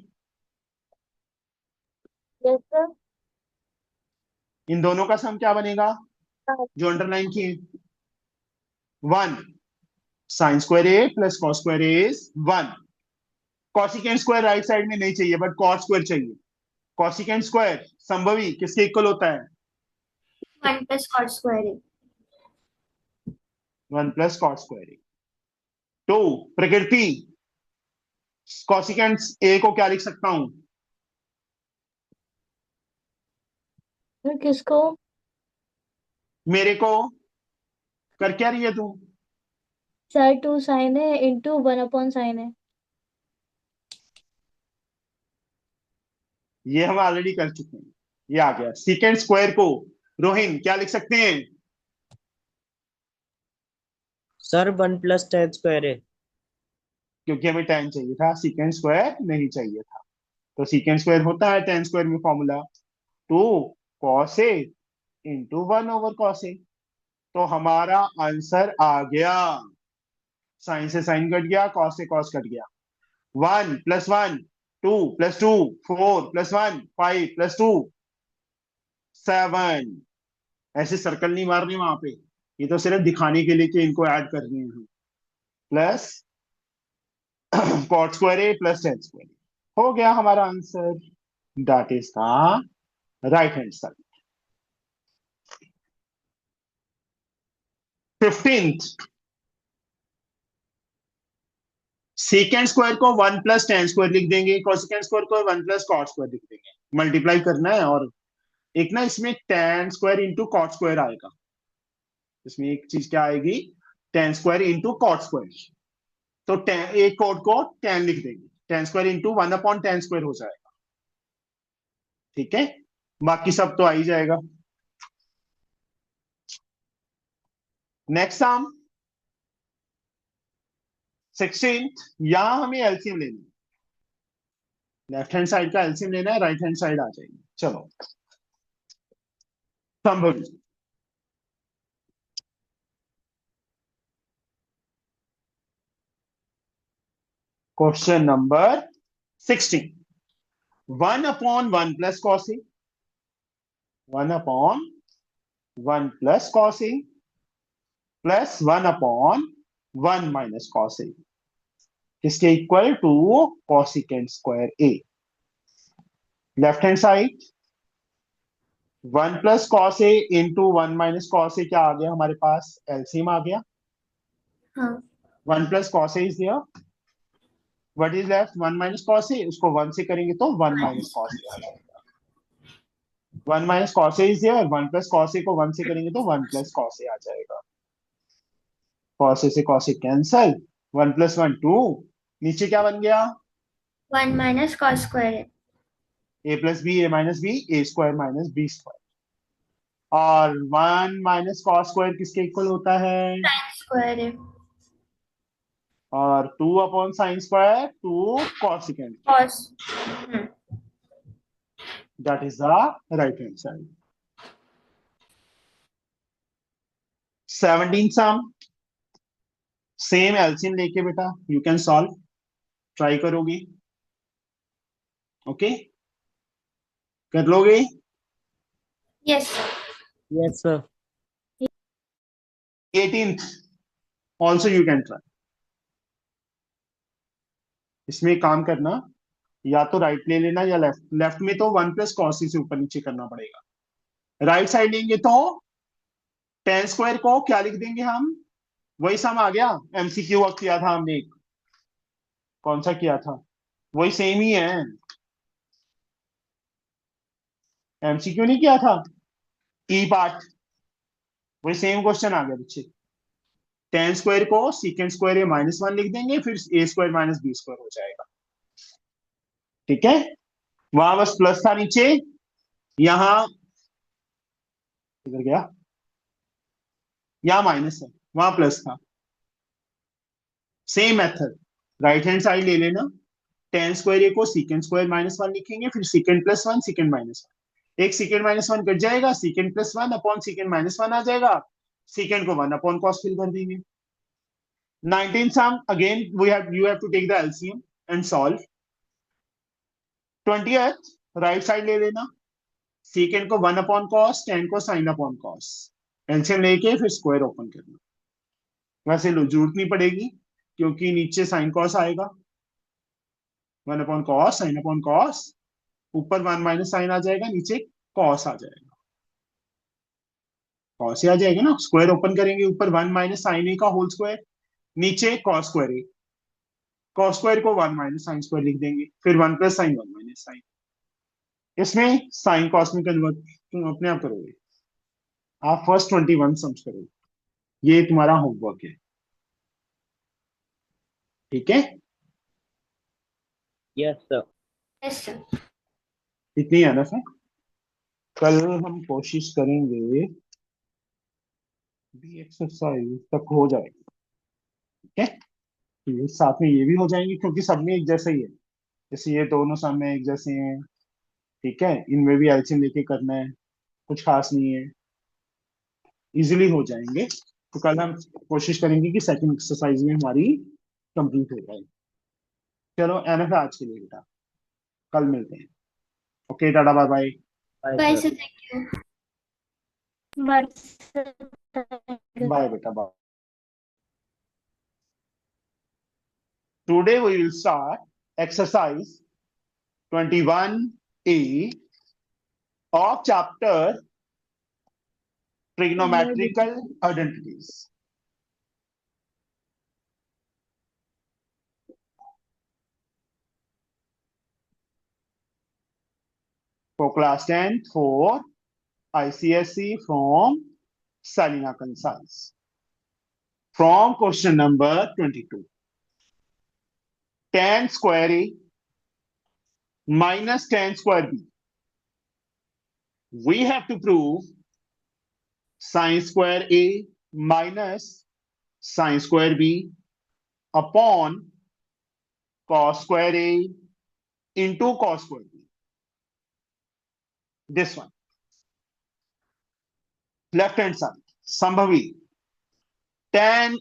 यस सर। इन दोनों का सम क्या बनेगा जो अंडरलाइन किए, one. Sine square A plus cos square A is one. Cosecant square right side में नहीं चाहिए बट कॉस स्क्वायर चाहिए। कॉसिकेंट स्क्वायर संभवी किसके इक्वल होता है, 1 plus cot square a। One plus cos square A. Two Prakriti, cosecant A को क्या लिख सकता हूं, सर किसको? मेरे को, कर क्या रही है तू, सर 2 साइन है इंटू 1 अपॉन साइन है। ये हम ऑलरेडी कर चुके हैं, ये आ गया। सीकेंट स्क्वायर को रोहिन क्या लिख सकते हैं, सर 1 + tan² है। क्योंकि हमें टेन चाहिए था, सीकेंट स्क्वायर नहीं चाहिए था। तो सीकेंट स्क्वायर होता है टेन स्क्वायर में formula, two cos A into one over cos A. तो हमारा आंसर आ गया, साइन से साइन कट गया, कॉस से कॉस कट गया। One plus one two plus two four plus one five plus two seven. ऐसे सर्कल नहीं मारने वहां पे, ये तो सिर्फ दिखाने के लिए कि इनको ऐड कर रहे हैं। Plus cot square A plus tan square A, हो गया हमारा answer, that is the right hand side. 15th, secant square को वन प्लस टेन स्क्वायर लिख देंगे, कॉसेकेंड स्क्वायर को वन प्लस कॉट स्क्वायर लिख देंगे, मल्टीप्लाई करना है। और एक ना इसमें tan square into cot square आएगा, इसमें एक चीज क्या आएगी, tan square into cot square. तो टेन, एक कॉट को टेन लिख देंगे, ten square into one upon ten square हो जाएगा, ठीक है। बाकी सब तो आ ही जाएगा। नेक्स्ट सम 16th, यहां हमें एलसीएम लेनी है, लेफ्ट हैंड साइड का एलसीएम लेना है, राइट हैंड साइड आ जाएगी। चलो Sambhav, question number 16, one upon one plus cos A, one upon one plus cos A plus one upon one minus cos A, इसके equal to cosecant square A. Left hand side one plus cos A into one minus cos A, क्या आ गया हमारे पास, LCM आ गया। हाँ। One plus cos A is there, what is left, one minus cos A, उसको one से करेंगे तो वन माइनस कॉस ए आ जाएगा। One minus cos A is there, one plus cos A को वन से करेंगे तो वन प्लस कॉस ए आ जाएगा। कॉस ए से cos A cancel, one plus one two, नीचे क्या बन गया, 1 minus cos square a। A plus B A minus B, A square minus B square. और वन माइनस कॉस स्क्वायर किसके equal होता है, sin square a। और 2/sin² 2 cosecant, cos that is the right hand side. 17 sum, same LCM लेके बेटा you can solve, try करोगे, okay, कर लोगे? yes yes sir. 18th also you can try. इसमें एक काम करना, या तो राइट ले लेना या लेफ्ट। लेफ्ट में तो 1 + cos से ऊपर नीचे करना पड़ेगा, राइट साइड लेंगे तो tan² को क्या लिख देंगे हम, वही सम आ गया, एमसीक्यू किया था हमने एक, कौन सा किया था, वही सेम ही है, एमसीक्यू नहीं किया था, ई पार्ट, वही सेम क्वेश्चन आ गया बच्चे। tan² को sec² A -1 लिख देंगे, फिर A² - B² हो जाएगा, ठीक है। वहां बस प्लस था नीचे, यहां इधर गया, यहां माइनस है, वहां प्लस था। Same method, right hand side ले लेना, tan² A को sec² -1 लिखेंगे, फिर sec+1 sec-1, एक sec-1 कट जाएगा, sec+1 अपॉन sec-1 आ जाएगा, secant को 1/cos फिल कर देंगे। 19 sum, again you have to take the LCM and solve। 20th right side ले लेना, secant को 1/cos, tan को sin/cos, एलसीएम लेके फिर स्क्वायर ओपन करना। वैसे जरूरत नहीं पड़ेगी क्योंकि नीचे sin cos आएगा, 1/cos sin/cos, ऊपर 1 - sin आ जाएगा, नीचे cos आ जाएगा, cos आ जाएगा ना, स्क्वायर ओपन करेंगे, ऊपर 1 - sin A का होल स्क्वायर, नीचे cos² A, cos² को 1 - sin² लिख देंगे, फिर 1 + sin 1 - sin। इसमें sin cos में कन्वर्ट तुम अपने आप करोगे, आप फर्स्ट 21 सम्स करोगे, ये तुम्हारा होमवर्क है, ठीक है। Yes sir. yes sir इतनी एनफ है। कल हम कोशिश करेंगे भी एक्सरसाइज तक हो जाएगी, ठीक है, ये साथ में ये भी हो जाएंगे क्योंकि सब में एक जैसा ही है, जैसे ये दोनों सब में एक जैसे हैं, ठीक है, इनमें भी एलसीएम लेके करना है, कुछ खास नहीं है, इजीली हो जाएंगे। तो कल हम कोशिश करेंगे कि सेकंड एक्सरसाइज में हमारी कंप्लीट हो जाए। चलो एनफ है आज के लिए बेटा, कल मिलते हैं, okay, tata bye bye. Bye bye sir. sir thank you बस बाय बेटा bye. Today we will start exercise 21A of chapter trigonometrical identities. For class 10 for ICSE from Salina Concise. From question number 22. Tan² A minus tan² B. We have to prove sin² A minus sin² B upon cos² A into cos² B. This one. Left hand side, Shambhavi tan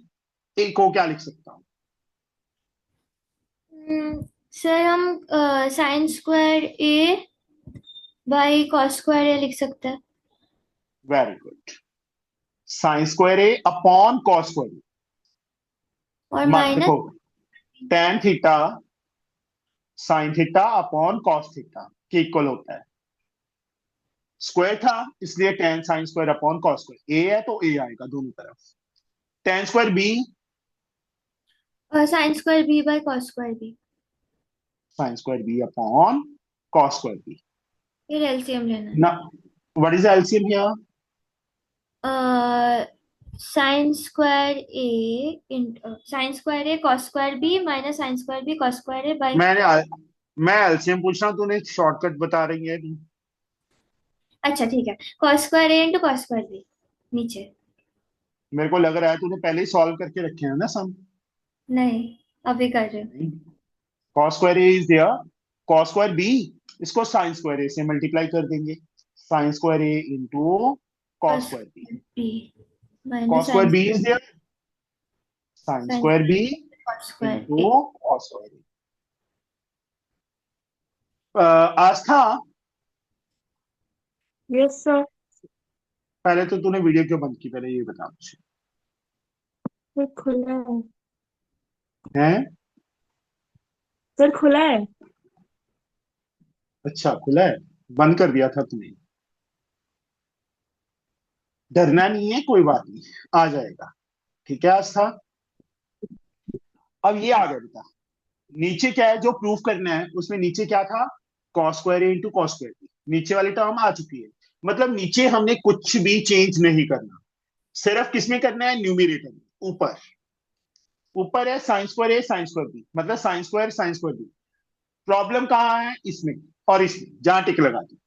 A को क्या लिख सकता हूं? Sir हम sin² A by cos² A लिख सकते हैं। Very good, sin² A upon cos² A। और मत देखो, minus tan theta sin theta upon cos theta के इक्वल होता है, स्क्वायर था इसलिए tan sin² upon cos², a है तो a आएगा दोनों तरफ, tan² B sin² B by cos² B। sin² B upon cos² B। फिर एलसीएम लेना है। Now, what is the LCM here? sin² A cos² B minus sin² B cos² A by. मैं LCM पूछ रहा हूँ, तूने शॉर्टकट बता रही है तू। अच्छा ठीक है, cos² A into cos² B नीचे। मेरे को लग रहा है तूने पहले ही सॉल्व करके रखे हैं ना सम। नहीं अभी कर रहे हो। Cos square A is there, cos square B, इसको साइन स्क्वायर ए से मल्टीप्लाई कर देंगे, sine square A into cos plus square B, B cos minus square sine B is there, sine sine square B cos square A. Into cos square A. Aastha, yes sir. पहले तो तूने video क्यों बंद की, पहले ये बता मुझे। सर खुला है। हैं? सर खुला है। अच्छा खुला है, बंद कर दिया था तूने। डरना नहीं है, कोई बात नहीं, आ जाएगा। ठीक है आस्था, अब ये आ गया बेटा। नीचे क्या है जो प्रूफ करना है, उसमें नीचे क्या था, कॉस स्क्वायर ए इंटू कॉस स्क्वायर बी, नीचे वाली टर्म आ चुकी है। मतलब नीचे हमने कुछ भी चेंज नहीं करना, सिर्फ किसमें करना है, न्यूमिरेटर में। ऊपर ऊपर है sine square A sine square B, मतलब साइन स्क्वायर बी। प्रॉब्लम कहाँ है, इसमें और इसमें, जहां टिक लगा दी।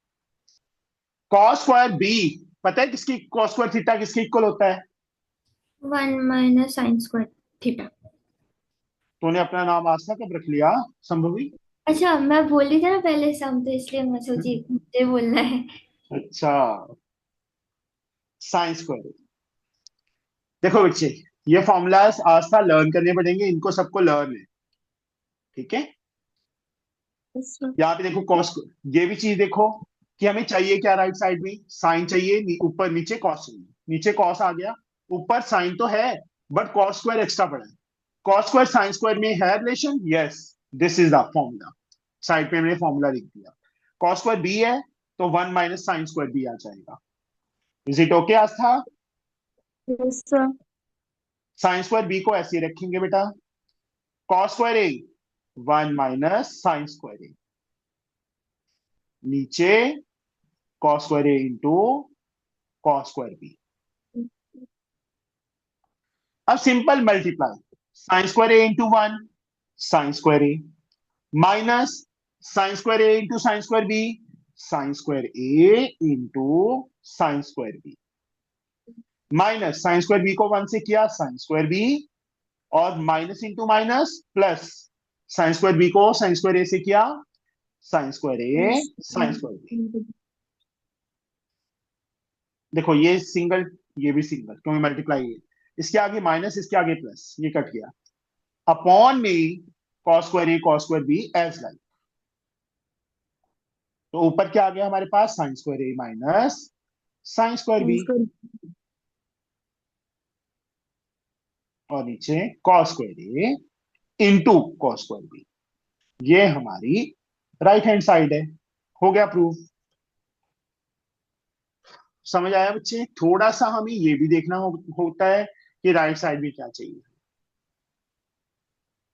कॉस स्क्वायर बी, पता है किसकी, कॉस स्क्वायर थीटा किसके इक्वल होता है। 1 माइनस साइन स्क्वायर थीटा। तूने अपना नाम आस्था कब रख लिया, संभवी। अच्छा, मैं बोल रही थी ना पहले सम, तो इसलिए मैं सोची मुझे बोलना है। अच्छा, साइन स्क्वायर। देखो बच्चे, ये फॉर्मूलाज आस्था लर्न करने पड़ेंगे, इनको सबको लर्न है। ठीक है, यस सर। यहाँ पे देखो कॉस, ये भी चीज देखो कि हमें चाहिए क्या, राइट साइड में साइन चाहिए, ऊपर नीचे कॉस चाहिए। नीचे कॉस आ गया, ऊपर साइन तो है, बट कॉस स्क्वायर एक्स्ट्रा पड़ा है। कॉस स्क्वायर साइन स्क्वायर में है relation, yes, this is the formula. Side पे मैंने फॉर्मूला लिख दिया। कॉस स्क्वायर बी है, तो 1 माइनस साइन स्क्वायर बी आ जाएगा। Is it okay Aastha. Yes sir. Sine square B को ऐसे ही रखेंगे बेटा, cos square A 1 minus sine square A, नीचे कॉस स्क्वायर ए इंटू कॉस स्क्वायर बी। अब simple multiply, sine square A into 1 sine square A, minus sine square A into sine square B, sine square A into sine square B, minus sine square B को 1 से किया sine square B, और minus into minus plus, sine square B को sine square A से किया sine square A sine square B. देखो ये single, ये भी सिंगल, क्योंकि मल्टीप्लाई है, इसके आगे माइनस इसके आगे प्लस, ये कट गया। अपॉन में cos square A cos square B as like, तो ऊपर क्या आ गया हमारे पास, sine square A minus sine square B, और नीचे कॉस स्क्वायर ए इंटू कॉस स्क्वायर बी। ये हमारी राइट हैंड साइड है। हो गया प्रूफ। समझ आया बच्चे, थोड़ा सा हमें ये भी देखना होता है कि राइट साइड में क्या चाहिए।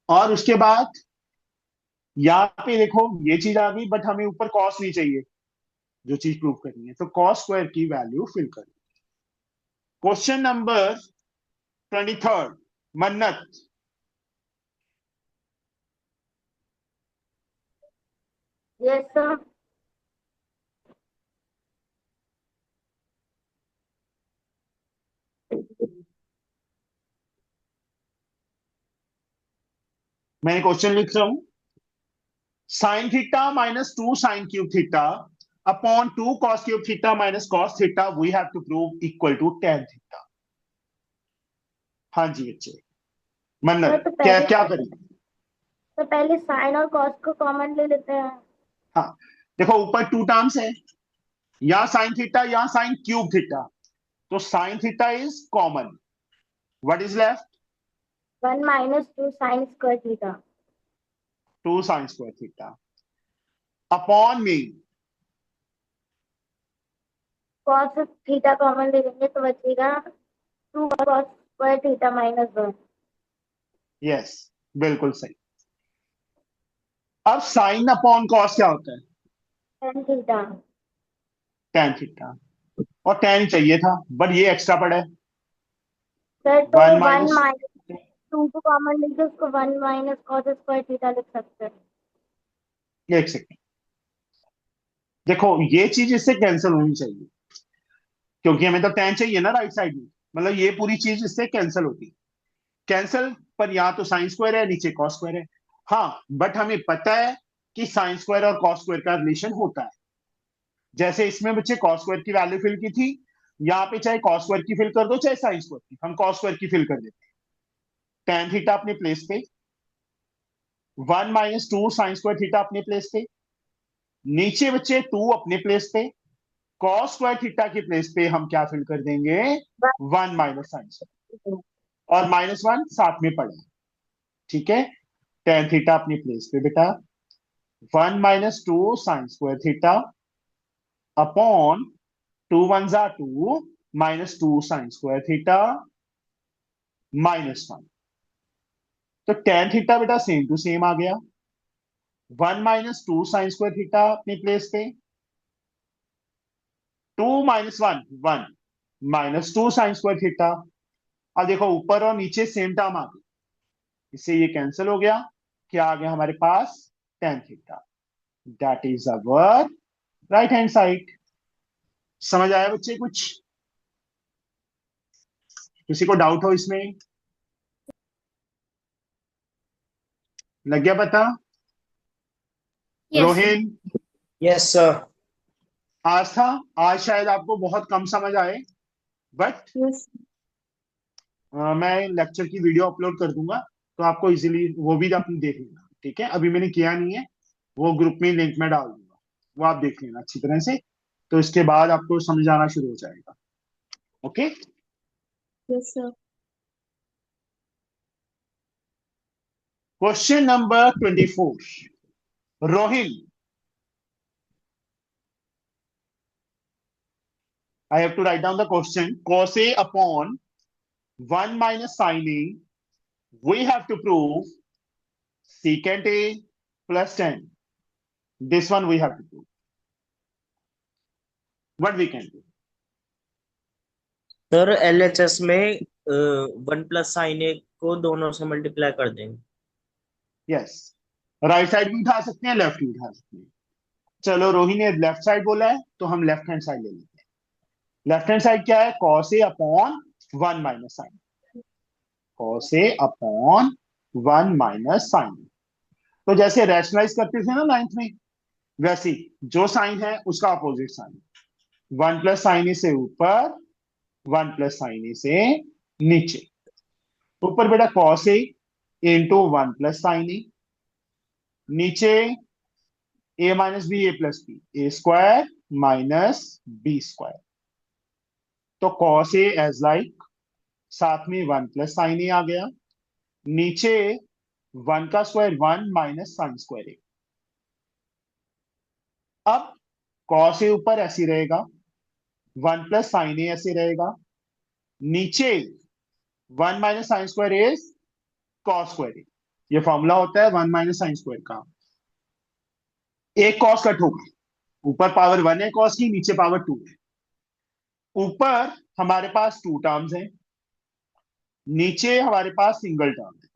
और उसके बाद यहाँ पे देखो ये चीज आ गई, बट हमें ऊपर कॉस नहीं चाहिए, जो चीज प्रूव करनी है, तो कॉस स्क्वायर की वैल्यू फिल करें। Question number 23, Mannat. Yes sir. मैं क्वेश्चन लिख रहा हूं, sine theta minus 2 sine cube theta upon 2 cos cube theta minus cos theta we have to prove equal to tan theta. हाँ जी बच्चे, सर मन्नत तो क्या पहले क्या करें। तो पहले साइन और कॉस को कॉमन ले लेते हैं। हाँ, देखो ऊपर 2 टर्म्स है, यहाँ साइन थीटा यहाँ साइन क्यूब थीटा, तो sine theta is common, what is left, 1 minus 2 sine square theta. 2 sine square theta upon में, कॉस थीटा कॉमन ले लेंगे तो बचेगा 2 cos square theta minus 1। Yes, बिल्कुल सही। अब साइन अपॉन कॉस क्या होता है, tan थीटा। tan थीटा, और tan चाहिए था, बट ये एक्स्ट्रा पड़ा है, सर तो 1 1 माइनस, माइनस 2 को कॉमन लेके उसको 1 माइनस कॉस स्क्वायर थीटा लिख सकते हैं। एक सेकेंड, देखो ये चीज इससे कैंसिल होनी चाहिए, क्योंकि हमें तो tan चाहिए ना राइट साइड में, मतलब ये पूरी चीज इससे कैंसिल होती। कैंसल, पर यहाँ तो साइन स्क्वायर है, नीचे कॉस स्क्वायर है। हाँ, बट हमें पता है कि साइन स्क्वायर और कॉस स्क्वायर का रिलेशन होता है। जैसे इसमें बच्चे कॉस स्क्वायर की वैल्यू फिल की थी, यहाँ पे चाहे कॉस स्क्वायर की फिल कर दो चाहे साइन स्क्वायर की, हम कॉस स्क्वायर की फिल कर देते हैं। टेन थीटा अपने प्लेस पे, 1 - 2 साइन स्क्वायर थीटा अपने प्लेस पे, नीचे बच्चे 2 अपने प्लेस पे, कॉस स्क्वायर थीटा की प्लेस पे हम क्या फिल कर देंगे, 1 - साइन स्क्वायर, और -1 साथ में पड़ा है। ठीक है, टेन थीटा अपनी प्लेस पे बेटा, 1 - 2 sine square theta upon 2 × 1 = 2 -2 sine square theta -1। तो टेन थीटा बेटा सेम टू सेम आ गया, 1 - 2 साइन स्क्वायर थीटा अपनी प्लेस पे, 2 - 1 1 -2 साइन स्क्वायर थीटा। अब देखो ऊपर और नीचे सेम टर्म आ गई, इससे ये कैंसिल हो गया। क्या आ गया हमारे पास, tan theta, that is our right hand side. समझ आया बच्चे कुछ, किसी को डाउट हो इसमें, लग गया पता। Yes sir. Rohin, yes sir. आज था, आज शायद आपको बहुत कम समझ आए, बट यस मैं लेक्चर की वीडियो अपलोड कर दूंगा, तो आपको इजीली वो भी आपने देख लेना। ठीक है, अभी मैंने किया नहीं है, वो ग्रुप में लिंक में डाल दूंगा, वो आप देख लेना अच्छी तरह से, तो इसके बाद आपको समझ आना शुरू हो जाएगा। Okay, yes sir. Question number 24, Rohin, I have to write down the question. Cos A upon 1 - sin A, we have to prove secant A plus 10. This one we have to prove. What we can do? Sir LHS में 1 + sin A को दोनों से multiply कर देंगे। Yes. Right side भी उठा सकते हैं, लेफ्ट भी उठा सकते हैं। चलो रोहित ने लेफ्ट साइड बोला है, तो हम लेफ्ट हैंड साइड ले लेते हैं। लेफ्ट हैंड साइड क्या है, cos A upon 1 - sin, cos A upon 1 - sin। तो जैसे रैशनलाइज करते थे ना नाइन्थ में, वैसे ही जो साइन है उसका अपोजिट साइन, 1 + sin A से ऊपर, 1 + sin A से नीचे। ऊपर बेटा cos A into 1 + sin A, नीचे a - b a + b, a square minus b square. तो cos A एज लाइक, साथ में 1 + sin A आ गया, नीचे 1 का स्क्वायर 1 - sin स्क्वायर A। अब cos A ऊपर ऐसे रहेगा, 1 + sin A ऐसे रहेगा, नीचे 1 - sin square is cos square A। ये फॉर्मूला होता है 1 - sin स्क्वायर का। एक cos कट होगा, ऊपर पावर 1 है cos की, नीचे पावर 2 है। ऊपर हमारे पास 2 टर्म्स हैं, नीचे हमारे पास सिंगल टर्म है,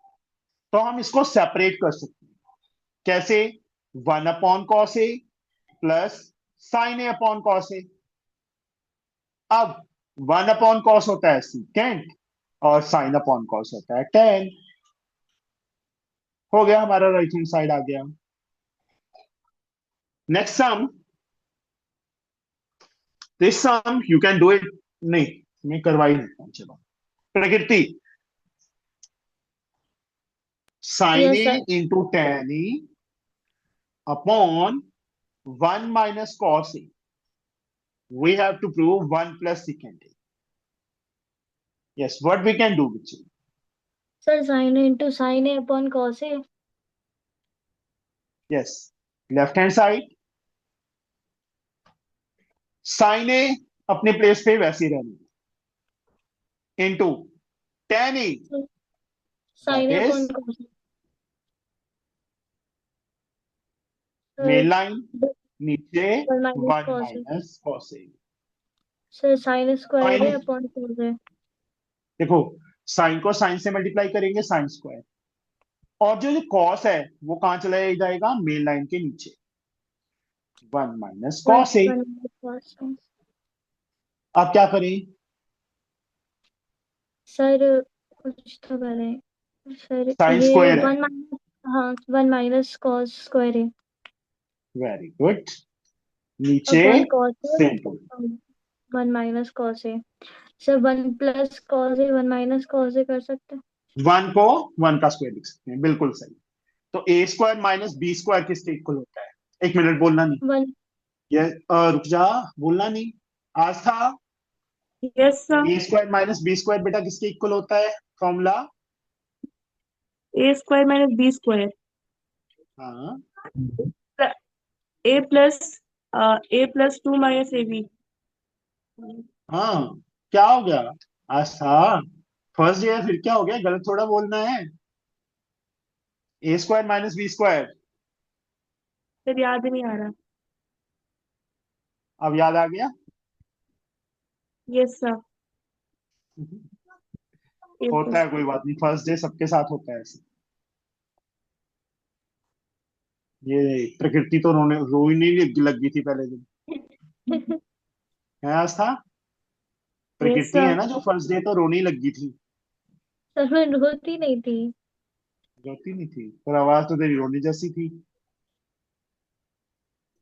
तो हम इसको सेपरेट कर सकते हैं। कैसे, 1/cos A plus sin A/cos A। अब 1/cos होता है secant, और sin/cos होता है tan। हो गया, हमारा राइट हैंड साइड आ गया। Next sum, this sum you can do it. नहीं, मैं करवा ही नहीं हूं, चलो। Prakriti, sin yes A sir. Into tan A upon 1 - cos A, we have to prove 1 + secant A. Yes, what we can do, Vichi? Sir sine into sine A upon cos A. Yes, left hand side, sin A अपने place पे वैसे ही रहने, into tan A, sine that A upon is cos main line, A नीचे minus 1 cos A. - cos A। Sir sine square A sin, upon cos A. देखो sine को sign से multiply करेंगे, साइन स्क्वायर, और जो कॉस है वो कहां चला जाएगा, मेन लाइन के नीचे, 1 - cos A। Cos A. अब क्या करें, सर कुछ तो करें सर। साइन ये स्क्वायर है। वन माइनस, हाँ, वन माइनस कॉस स्क्वायर है वेरी गुड। नीचे अपॉन कॉस है। Same to. One minus cos है सर। वन प्लस कॉस है, वन माइनस कॉस है कर सकते हैं। वन को वन का स्क्वायर लिख सकते हैं, बिल्कुल सही। तो a square minus B square किसके इक्वल होता है? एक मिनट बोलना नहीं। वन। ये रुक जा, बोलना नहीं। आज था yes sir. A square minus B square बेटा किसके इक्वल होता है formula? A square minus B square, हाँ A plus two minus A B. हाँ, क्या हो गया? आज था फर्स्ट डे है, फिर क्या हो गया? गलत थोड़ा बोलना है। A square minus B square. Sir याद ही नहीं आ रहा। अब याद आ गया? Yes sir. ए होता प्लस है, कोई बात नहीं, फर्स्ट डे सबके साथ होता है ऐसे। ये प्रकृति तो रोने रोई लग गई थी पहले दिन। है आज था? यस प्रकृति सर। है ना जो फर्स्ट डे तो रोने ही लग गई थी। सर मैं रोती नहीं थी। रोती नहीं थी पर आवाज तो तेरी रोने जैसी थी।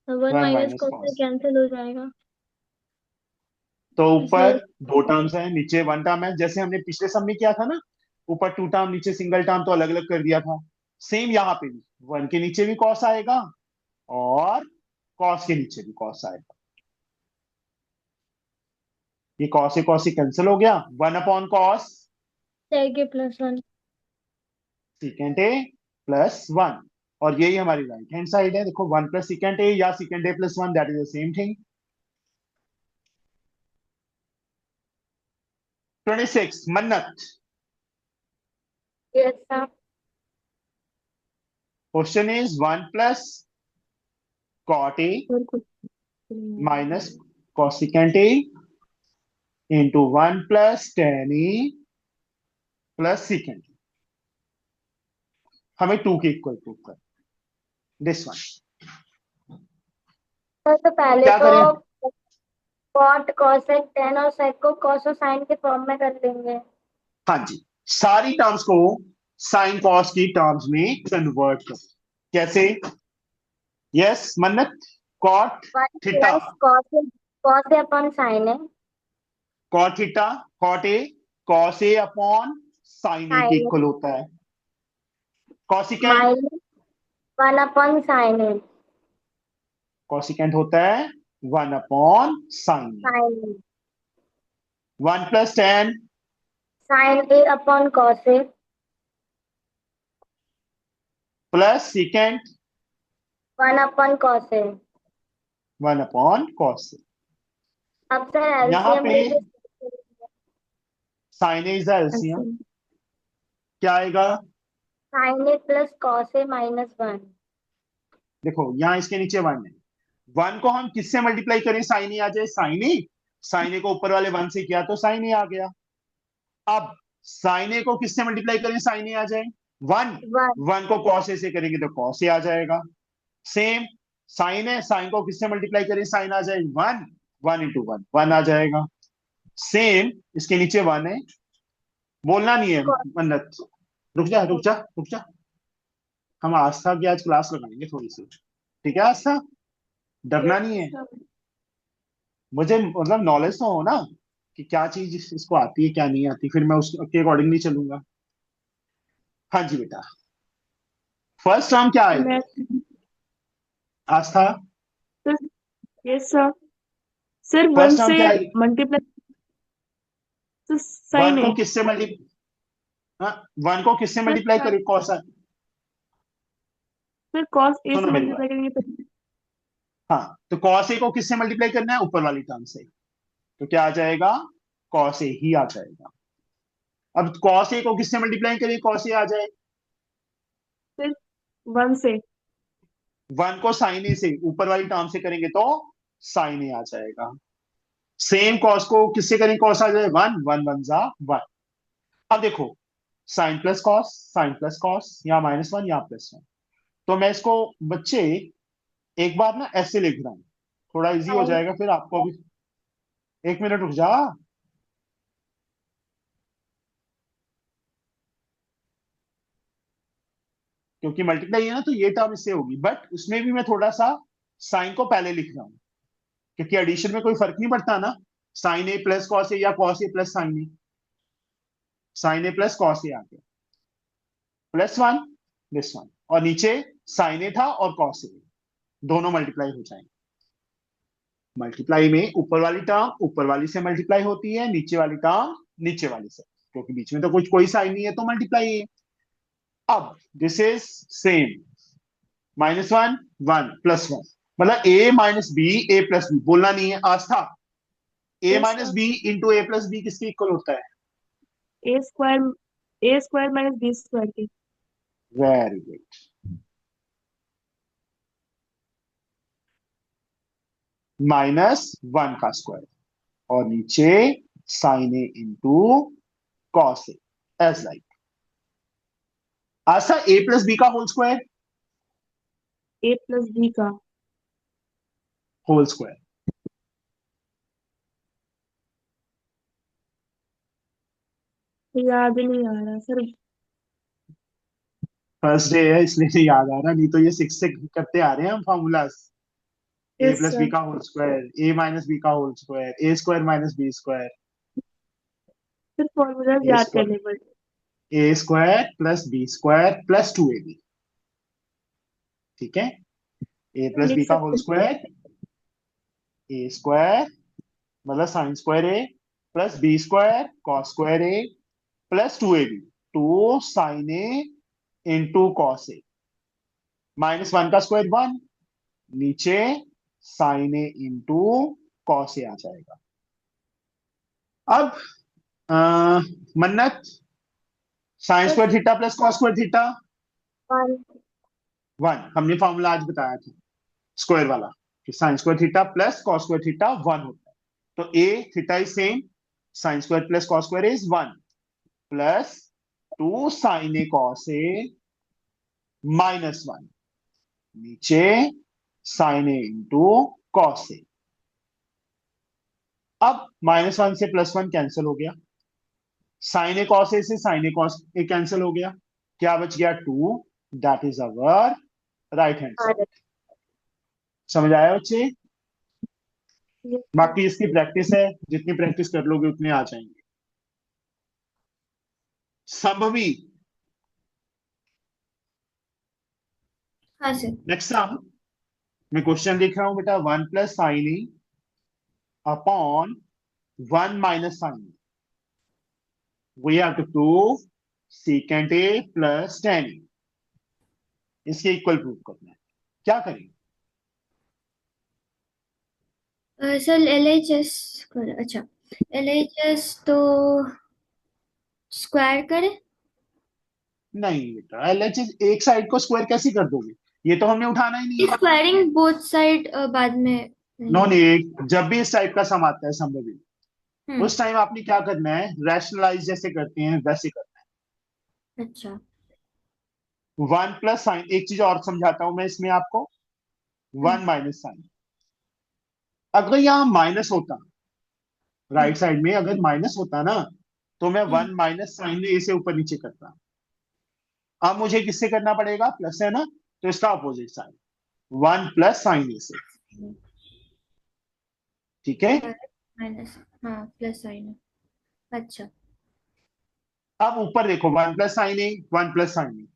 One one minus minus cos से कॉस। कैंसिल हो जाएगा तो इसलिए। ऊपर दो टर्म्स है, नीचे वन टर्म है, जैसे हमने पिछले सब में किया था ना। ऊपर टू टर्म, नीचे सिंगल टर्म, तो अलग अलग कर दिया था। सेम यहाँ पे भी वन के नीचे भी कॉस आएगा और कॉस के नीचे भी कॉस आएगा। ये कॉस से कॉस कैंसिल हो गया। One upon cos sec A plus one. Secant A plus one. और यही हमारी राइट हैंड साइड है, देखो वन प्लस सिकेंड ए या secant A plus one, that is the same thing. 26 Mannat. Yes sir. Question is one plus cot A और कुछ minus cosecant A into one plus tan A plus secant. हमें to के equal prove कर this one. Sir तो पहले क्या तो करें? कॉट कॉसेक टेन और सेक को कॉस और साइन के फॉर्म में कर लेंगे। हाँ जी, सारी टर्म्स को साइन कॉस की टर्म्स में कन्वर्ट करो। कैसे? Yes Mannat. Cot one theta, plus cos, cos A upon sine है। Cot theta, cot A cos A upon sine A के साइन इक्वल होता है। Cosecant, minus one upon sine है। कॉसिकेंट होता है one upon sine A. Sine one plus tan sine A upon cos A. Plus secant one upon cos A. One upon cos ए। अब sir यहाँ LCM पे लेके sine A is the LCM. अच्छा। क्या आएगा? Sine A plus cos A minus one. देखो यहाँ इसके नीचे वन है। वन को हम किससे मल्टीप्लाई करें साइन ए आ जाए? साइन ए, साइन ए को ऊपर वाले वन से किया तो साइन ए आ गया। अब साइन ए को किससे मल्टीप्लाई करें साइन ए आ जाए? वन। वन वन को कॉस ए से करेंगे तो कॉस ए आ जाएगा। सेम साइन है, साइन को किससे मल्टीप्लाई करें साइन आ जाए? One. One into one one आ जाएगा। सेम इसके नीचे वन है। बोलना नहीं है मन्नत। रुक जा रुक जा रुक जा। हम आस्था की आज क्लास लगाएंगे थोड़ी सी, ठीक है आस्था? डरना नहीं है। मुझे मतलब नॉलेज तो हो ना कि क्या चीज इसको आती है क्या नहीं आती, फिर मैं उसके अकॉर्डिंगली चलूंगा। हाँ जी बेटा, फर्स्ट टर्म क्या आएगा मैं आस्था? Sir, yes sir. Sir one first term से क्या आएगी? मल्टीप्लाई तो वन साइन को है। किससे मल्टी हाँ, वन को किससे मल्टीप्लाई सर करें? कौन सा? सर कॉस ए सुनो से मेरी बात। मल्टीप्लाई करेंगे तो हाँ, तो कॉस ए को किससे मल्टीप्लाई करना है? ऊपर वाली टर्म से। तो क्या आ जाएगा? कॉस ए ही आ जाएगा। अब कॉस ए को किससे मल्टीप्लाई करें कॉस ए आ जाए? फिर वन से। वन को साइन ए से ऊपर वाली टर्म से करेंगे तो साइन ए आ जाएगा। सेम कॉस को किससे करें कॉस आ जाए? वन वन वन जा वन। अब देखो, साइन प्लस कॉस, या माइनस वन या प्लस वन। तो मैं इसको बच्चे एक बार ना ऐसे लिख रहा हूं, थोड़ा इजी हो साइन जाएगा फिर आपको भी। एक मिनट रुक जा। क्योंकि मल्टीप्लाई है ना, तो ये टर्म इससे होगी, बट उसमें भी मैं थोड़ा सा साइन को पहले लिख रहा हूँ, क्योंकि एडिशन में कोई फर्क नहीं पड़ता ना, साइन ए प्लस कॉस ए या cos A plus sine A. Sine A plus cos A आ गया, प्लस वन दिस वन, और नीचे साइन ए था और कॉस ए, दोनों मल्टीप्लाई हो जाएंगे। मल्टीप्लाई में ऊपर वाली टर्म ऊपर वाली से मल्टीप्लाई होती है, नीचे वाली टर्म नीचे वाली से, क्योंकि बीच में तो कुछ कोई साइन नहीं है तो मल्टीप्लाई है। अब this is same, minus one one plus one, मतलब A minus B A plus B बोलना नहीं है Aastha. A Yes, minus sir. B into A plus B किसके इक्वल होता है? A square minus B square के। Very good. माइनस वन का square और नीचे sine A into cos A, as like. Aastha A plus B का whole square, A plus B का। Whole square. याद नहीं आ रहा सर। फर्स्ट डे है इसलिए नहीं याद आ रहा, नहीं तो ये सिक्स से करते आ रहे हैं हम formulas. A Yes, plus sir. B का whole square, A minus B का whole square, A square minus B square, फिर फॉर्मूलाज ए याद स्क्वायर करने पड़ते। A square plus B square plus two A B. ठीक है, ए प्लस लिख B का होल सकते स्क्वायर, ए स्क्वायर मतलब sine square A plus B square cos square A plus two A B, two sine A into cos A, minus one का square one, नीचे sine A into cos A आ जाएगा। अब Mannat, sine square theta plus cos square theta one. One, हमने formula आज बताया था square वाला, कि sine square theta plus cos square theta one होता है। तो A theta is same, sine square plus cos square is one, plus two sine A cos A minus one, नीचे साइन ए इंटू कॉस ए। अब minus one से plus one cancel हो गया, sine A cos A से sine A cos A cancel हो गया, क्या बच गया? Two, that is our right hand side. समझ आया बच्चे? Yes, sir. बाकी इसकी प्रैक्टिस है, जितनी प्रैक्टिस कर लोगे उतने आ जाएंगे। संभवी, हाँ सर। नेक्स्ट सम, मैं क्वेश्चन लिख रहा हूं बेटा, one plus sine A upon one minus sine A, we have to prove secant A plus tan A, इसके इक्वल प्रूव करना है। क्या करें? सर LHS कर, अच्छा LHS तो स्क्वायर करे। नहीं बेटा, एलएचएस एक साइड को स्क्वायर कैसे कर दोगे? ये तो हमने उठाना ही नहीं है। स्क्वायरिंग बोथ साइड बाद में। नो नहीं, जब भी इस टाइप का सम आता है संभवी, हम्म, उस टाइम आपने क्या करना है, रैशनलाइज जैसे करते हैं वैसे करना अच्छा। है। वन प्लस साइन, एक चीज और समझाता हूं मैं इसमें आपको, वन माइनस साइन, अगर यहां माइनस होता, राइट साइड में अगर माइनस होता ना, तो मैं वन माइनस साइन ए से ऊपर नीचे करता। अब मुझे किससे करना पड़ेगा? प्लस है ना, तो इसका opposite sine, one plus sine ए से। ठीक है, माइनस, हाँ प्लस साइन है, अच्छा। अब ऊपर देखो, one plus sine A, one plus sine A,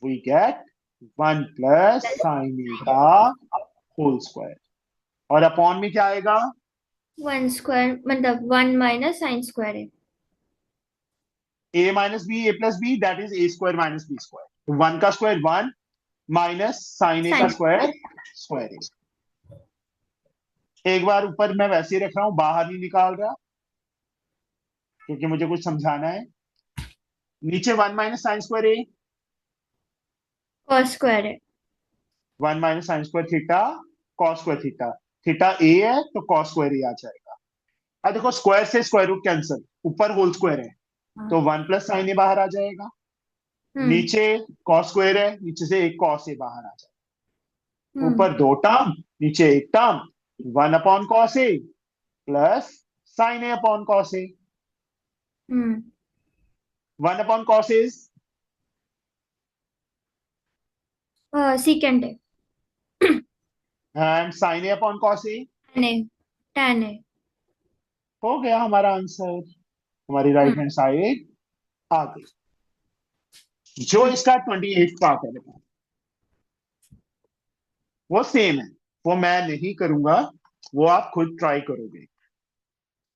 we get one plus sine A का होल स्क्वायर, और अपॉन में क्या आएगा? वन स्क्वायर मतलब वन माइनस साइन स्क्वायर है। A minus B A plus B, that is A square minus B square. One का square one, minus sine A का square square ए। एक बार ऊपर मैं वैसे ही रख रहा हूं, बाहर नहीं निकाल रहा, क्योंकि मुझे कुछ समझाना है। नीचे one minus sine square A, cos square है। One minus sine square theta cos square theta, theta A है तो कॉस स्क्वायर ए आ जाएगा। अब देखो, स्क्वायर से स्क्वायर रूट कैंसिल, ऊपर होल स्क्वायर है तो वन प्लस साइन ए बाहर आ जाएगा, नीचे कॉस स्क्वायर है, नीचे से एक कॉस ए बाहर आ जाएगा, ऊपर दो टर्म, नीचे एक term, one upon cos A plus sine A upon cos A. One upon cos is secant है। And sine A upon cos A. tan है। tan है। हो गया हमारा आंसर, हमारी राइट हैंड साइड आ गई। जो इसका 28 पार्ट है बेटा, वो सेम है, वो मैं नहीं करूंगा, वो आप खुद ट्राई करोगे।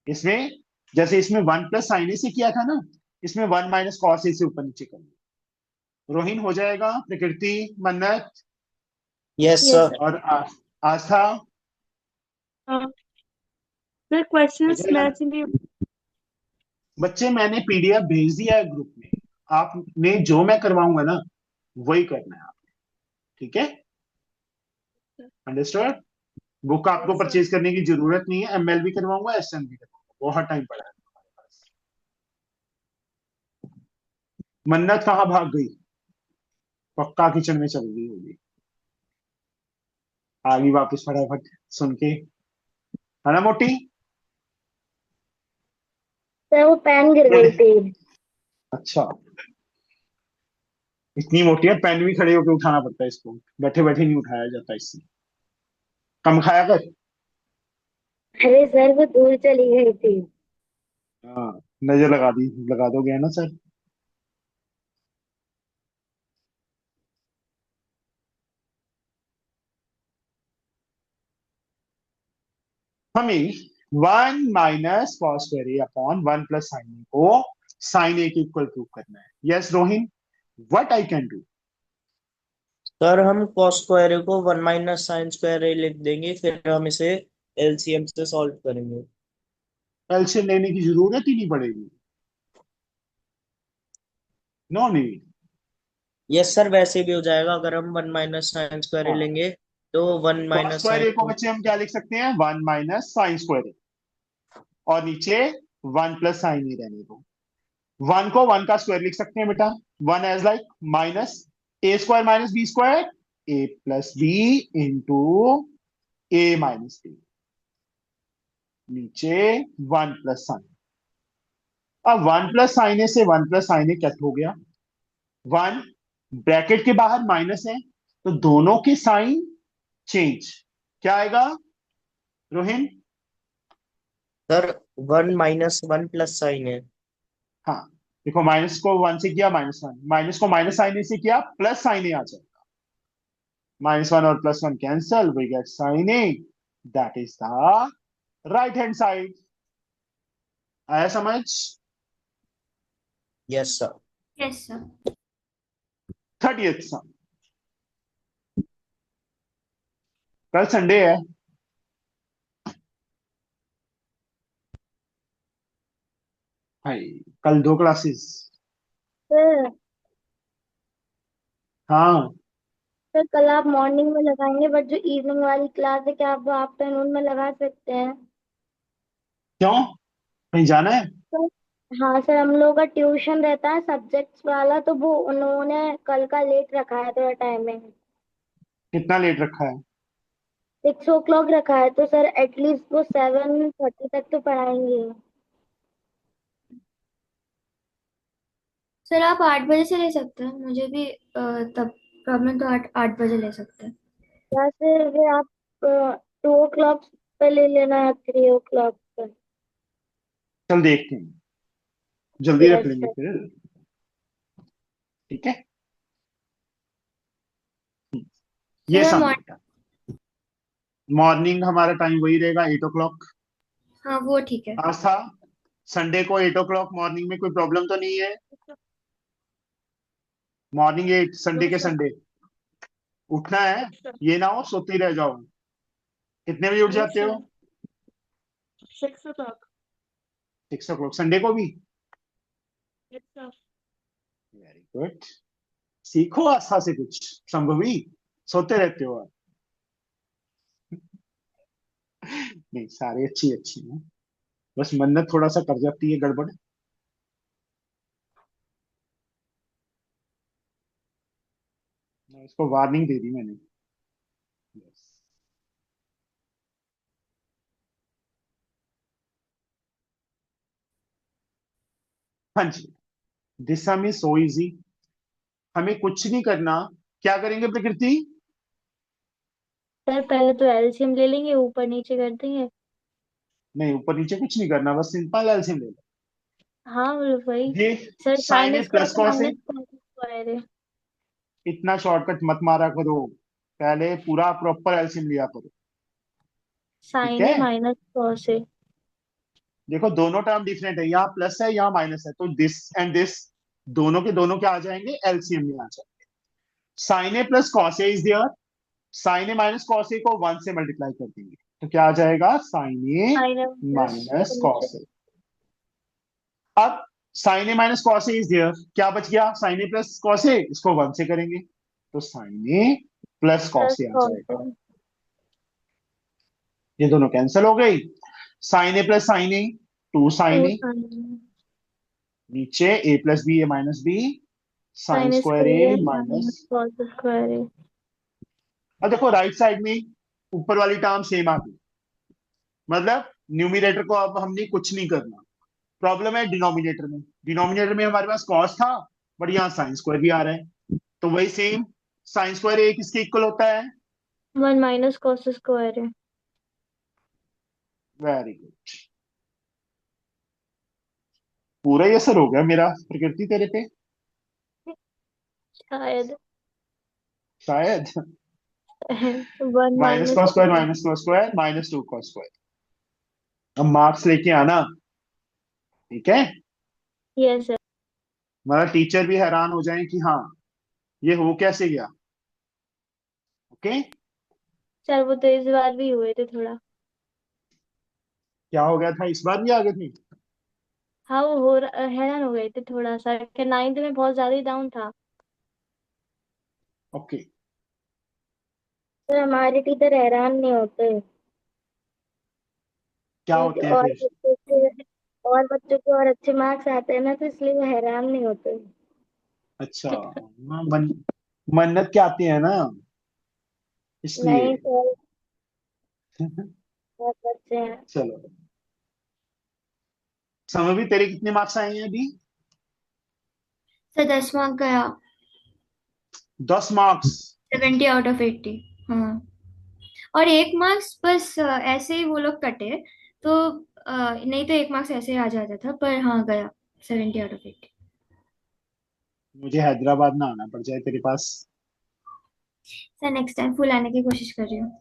इसमें जैसे इसमें 1 + sin a से किया था ना, इसमें 1 - cos a से ऊपर नीचे करना। रोहिन हो जाएगा, प्रकृति, मन्नत यस यस सर। सर। और आस्था सर हो क्वेश्चंस जाएगा ना? मैच नहीं। बच्चे मैंने पीडीएफ भेज दिया है ग्रुप में, आपने जो मैं करवाऊंगा ना वही करना है आपने, ठीक है? अंडरस्टूड? बुक आपको यस सर। परचेज करने की जरूरत नहीं है, एमएल भी करवाऊंगा, एसएम भी करवाऊंगा, बहुत टाइम पड़ा है हमारे पास। मन्नत कहाँ भाग गई? पक्का किचन में चल गई होगी, आ गई वापस फटाफट सुन के, है ना मोटी? सर वो पेन गिर गई थी। अच्छा, इतनी मोटी है, पेन भी खड़े होकर उठाना पड़ता है इसको, बैठे बैठे नहीं उठाया जाता इससे। कम खाया कर। अरे सर वो दूर चली गई थी। हाँ, नजर लगा दी, लगा दोगे ना सर? हमें 1 - cos² a/1 + sin a को sin a के इक्वल प्रूव करना है। Yes Rohin, what I can do? Sir हम कॉस स्क्वायर को 1 - sin² a लिख देंगे, फिर हम इसे एलसीएम से सॉल्व करेंगे। एलसीएम लेने की जरूरत ही नहीं पड़ेगी, नो नीड। यस सर, वैसे भी हो जाएगा अगर हम 1 - sin² हाँ, लेंगे तो one cos minus square A को साइन बच्चे हम क्या लिख सकते हैं? 1 - sin² और नीचे 1 + sin a रहने दो। 1 को 1 का स्क्वायर लिख सकते हैं बेटा, 1 as like -a² - b², a + b × a - b, नीचे 1 + sin। अब 1 + sin a से 1 + sin a कट हो गया, 1 ब्रैकेट के बाहर माइनस है, तो दोनों के साइन चेंज, क्या आएगा रोहिन? सर 1 - 1 + sin है। हाँ, देखो माइनस को 1 से किया -1, माइनस को -sin a से किया +sin a आ जाएगा, -1 और +1 cancel, we get sin a, that is the right hand side. आया समझ? Yes sir. Yes sir. 30th sum, कल संडे है, भाई कल 2 क्लासेस। सर हाँ, सर कल आप मॉर्निंग में लगाएंगे, बट जो इवनिंग वाली क्लास है क्या आप वो आफ्टरनून में लगा सकते हैं? क्यों, कहीं जाना है? तो हाँ सर, हम लोग का ट्यूशन रहता है सब्जेक्ट्स वाला, तो वो उन्होंने कल का लेट रखा है थोड़ा टाइमिंग। कितना लेट रखा है? 6 o'clock रखा है, तो सर एटलीस्ट वो 7:30 तक तो पढ़ाएंगे। सर आप 8 बजे से ले सकते हैं, मुझे भी तब प्रॉब्लम, तो 8 8 बजे ले सकते हैं। या फिर आप 2 o'clock पे ले लेना है, 3 o'clock पे। चल देखते हैं, जल्दी रख यस लेंगे सर। फिर, ठीक है? सर ये मैं सम मॉर्निंग। बेटा, मॉर्निंग हमारा टाइम वही रहेगा, 8 o'clock। हाँ वो ठीक है। आज था संडे को 8 o'clock मॉर्निंग में कोई प्रॉब्लम तो नहीं है? मॉर्निंग 8 संडे नो के सर। संडे उठना है, यस सर। ये ना हो सोते ही रह जाओ। कितने बजे उठ नो जाते हो? सर। 6 o'clock। 6 o'clock संडे को भी? Yes sir. वेरी गुड, सीखो आस्था से कुछ, संभवी सोते रहते हो आप। नहीं, सारे अच्छी अच्छी हैं, बस मन्नत थोड़ा सा कर जाती है गड़बड़। इसको वार्निंग दे दी मैंने। Yes. हाँ जी, this sum is so easy, हमें कुछ नहीं करना, क्या करेंगे प्रकृति? सर पहले तो एलसीएम ले लेंगे, ऊपर नीचे कर देंगे। नहीं, ऊपर नीचे कुछ नहीं करना, बस सिंपल एलसीएम ले लो। हाँ मतलब वही। ये सर साइन साइन ए स्क्वायर प्लस तो कॉस है। माइनस कॉस स्क्वायर है। इतना शॉर्टकट मत मारा करो, पहले पूरा प्रॉपर एलसीएम लिया करो। ठीक साइन है, ए माइनस कॉस है। देखो दोनों टर्म डिफरेंट है, यहाँ प्लस है यहाँ माइनस है, तो दिस एंड दिस दोनों के दोनों क्या आ जाएंगे, एलसीएम में आ जाएंगे। Sine A plus cos A is there, sine A minus cos A को 1 से मल्टीप्लाई कर देंगे, तो क्या आ जाएगा, sine A sine A minus minus cos ए। अब sine A minus cos A is there, क्या बच गया, sine A plus cos A, इसको 1 से करेंगे तो sine A plus plus cos A आ कॉस जाएगा। है। ये दोनों कैंसिल हो गई, sine A plus sine A, 2 two sine A, sine नीचे A plus B A minus B, sine sine square square ए है माइनस। माइनस कॉस स्क्वायर है। अब देखो राइट साइड में ऊपर वाली टर्म सेम आ गई, मतलब न्यूमिनेटर को अब हमने कुछ नहीं करना। प्रॉब्लम है डिनोमिनेटर में, डिनोमिनेटर में हमारे पास कॉस था, बट यहाँ साइन स्क्वायर भी आ रहा है, तो वही सेम, साइन स्क्वायर ए किसके इक्वल होता है, 1 माइनस कॉस स्क्वायर है। वेरी गुड, पूरा ही असर हो गया मेरा प्रकृति तेरे पे, शायद। शायद। 1 minus minus cos square cos. Minus cos square minus 2 cos square. अब मार्क्स लेके आना, ठीक है, यस सर। हमारा टीचर भी हैरान हो जाए कि हाँ ये हो कैसे गया। ओके, सर वो तो इस बार भी हुए थे थोड़ा। क्या हो गया था, इस बार भी आ गए थे? हाँ वो हैरान हो गए थे थोड़ा सा कि 9th में बहुत ज्यादा ही डाउन था। ओके, सर हमारे टीचर हैरान नहीं होते। क्या होते हैं और फिर? बच्चों के और अच्छे मार्क्स आते हैं ना, तो इसलिए वो हैरान नहीं होते। अच्छा, हाँ, मन्नत के आते हैं ना, इसलिए। नहीं सर, बहुत अच्छे हैं। चलो, समय भी तेरे कितने मार्क्स आए हैं अभी? सर 10 मार्क गया। 10 मार्क्स? 70 out of 80। हाँ, और 1 मार्क्स बस ऐसे ही वो लोग कटे, तो नहीं तो 1 मार्क्स ऐसे ही आ जाता था, पर हाँ गया 70 out of 80। मुझे हैदराबाद ना आना पड़ जाए तेरे पास। सर नेक्स्ट टाइम फुल आने की कोशिश कर रही हूँ।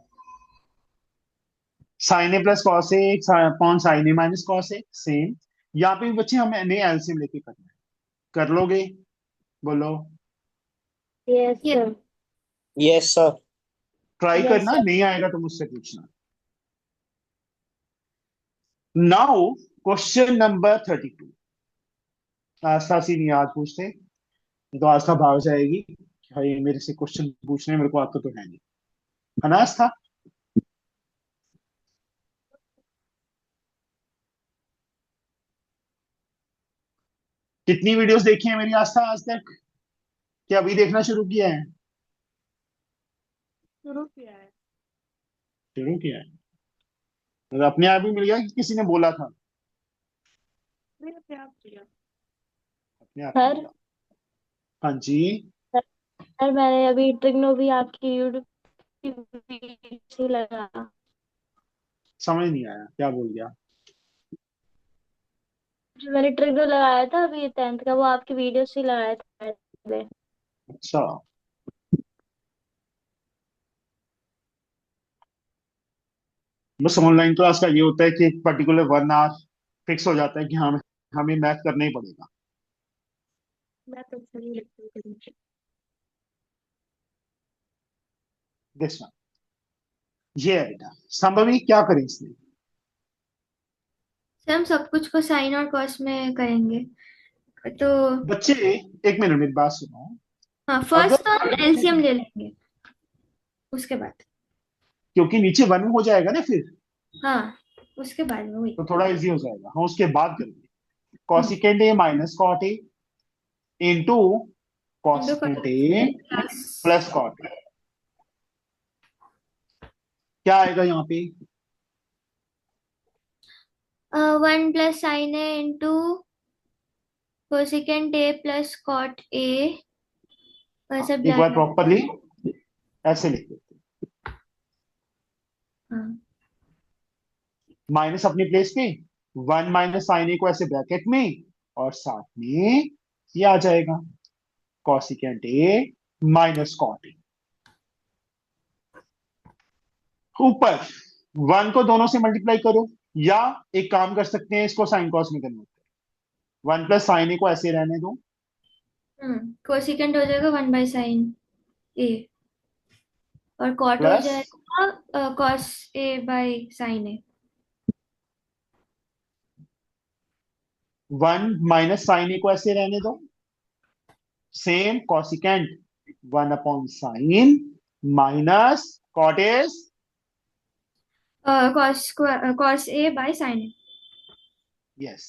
Sign A plus cos A upon sine A minus cos A, same. यहाँ पे भी बच्चे हमें नए एलसीएम लेके करना है, कर लोगे? बोलो, यस ये sir. Yes sir. Try yes करना, सर। नहीं आएगा तो मुझसे पूछना। Now question number 32। आस्था सी नहीं आज पूछते, नहीं तो आस्था भाग जाएगी, भाई मेरे से क्वेश्चन पूछने मेरे को आता तो है नहीं, है ना आस्था? कितनी वीडियोस देखी है मेरी आस्था आज तक, क्या अभी देखना शुरू किया है? शुरू किया है। शुरू किया है, मतलब अपने आप ही मिल गया कि किसी ने बोला था? मैंने अपने आप किया। अपने आप ही सर मिला। हाँ जी, सर मैंने अभी ट्रिग्नो भी आपकी यूट्यूब की वीडियो से लगा। समझ नहीं आया क्या बोल गया? जो मैंने ट्रिग्नो लगाया था अभी 10th का, वो आपकी वीडियो से ही लगाया था पहले। अच्छा, बस ऑनलाइन क्लास का ये होता है कि एक पर्टिकुलर 1 आवर फिक्स हो जाता है कि हाँ हमें मैथ करना ही पड़ेगा। मैं तो अच्छा नहीं लगता हूँ करने। दिस वन, ये है बेटा। संभवी क्या करें इसमें? सर हम सब कुछ को साइन और कॉस में करेंगे, तो बच्चे, एक मिनट मेरी बात सुनो। हाँ अगर फर्स्ट तो हम एलसीएम ले लेंगे उसके बाद। क्योंकि नीचे 1 हो जाएगा ना फिर, हाँ उसके बाद में वही। तो थोड़ा इजी हो जाएगा, हाँ उसके बाद करेंगे। Hmm, cosecant A minus cot A into into cosecant A plus plus cot A, क्या आएगा यहाँ पे? 1 plus sine A into cosecant A plus cot A ऐसे एक बार ब्लैक। प्रॉपरली ऐसे लिख देते, हाँ माइनस अपनी प्लेस पे, 1 - sin a को ऐसे ब्रैकेट में, और साथ में ये आ जाएगा cosecant a minus cot a। ऊपर 1 को दोनों से मल्टीप्लाई करो, या एक काम कर सकते हैं, इसको साइन कॉस में कन्वर्ट करो, 1 + sin a को ऐसे रहने दो, कोसिकेंट हो जाएगा 1/sin a, और कॉट हो प्लस जाएगा cos a/sin a। 1 - sin a को ऐसे रहने दो, same cosecant 1/sin minus cot is cos a/sin a। Yes,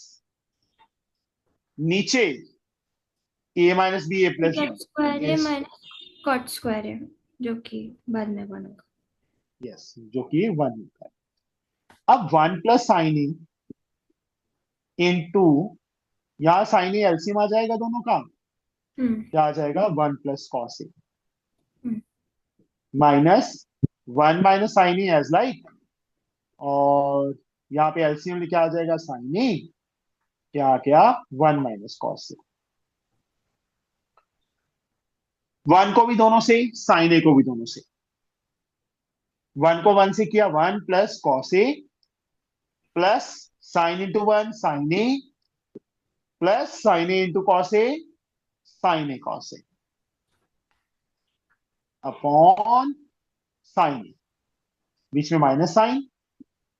नीचे a - b a + secant 1 square A is, minus cot square A, जो कि बाद में बनेगा। यस, जो कि 1 होता है। अब 1 + sin a इंटू, यहाँ sin a एलसीएम आ जाएगा दोनों का, हम्म क्या आ जाएगा, 1 + cos a hmm minus 1 - sin a as like, और यहाँ पे एलसीएम लिखा आ जाएगा sin a, क्या क्या 1 - cos a। 1 को भी दोनों से, sin a को भी दोनों से, 1 को 1 से किया, 1 + cos a plus sin into 1 sin a plus sin a into cos a sin a cos a upon sin a, बीच में माइनस साइन,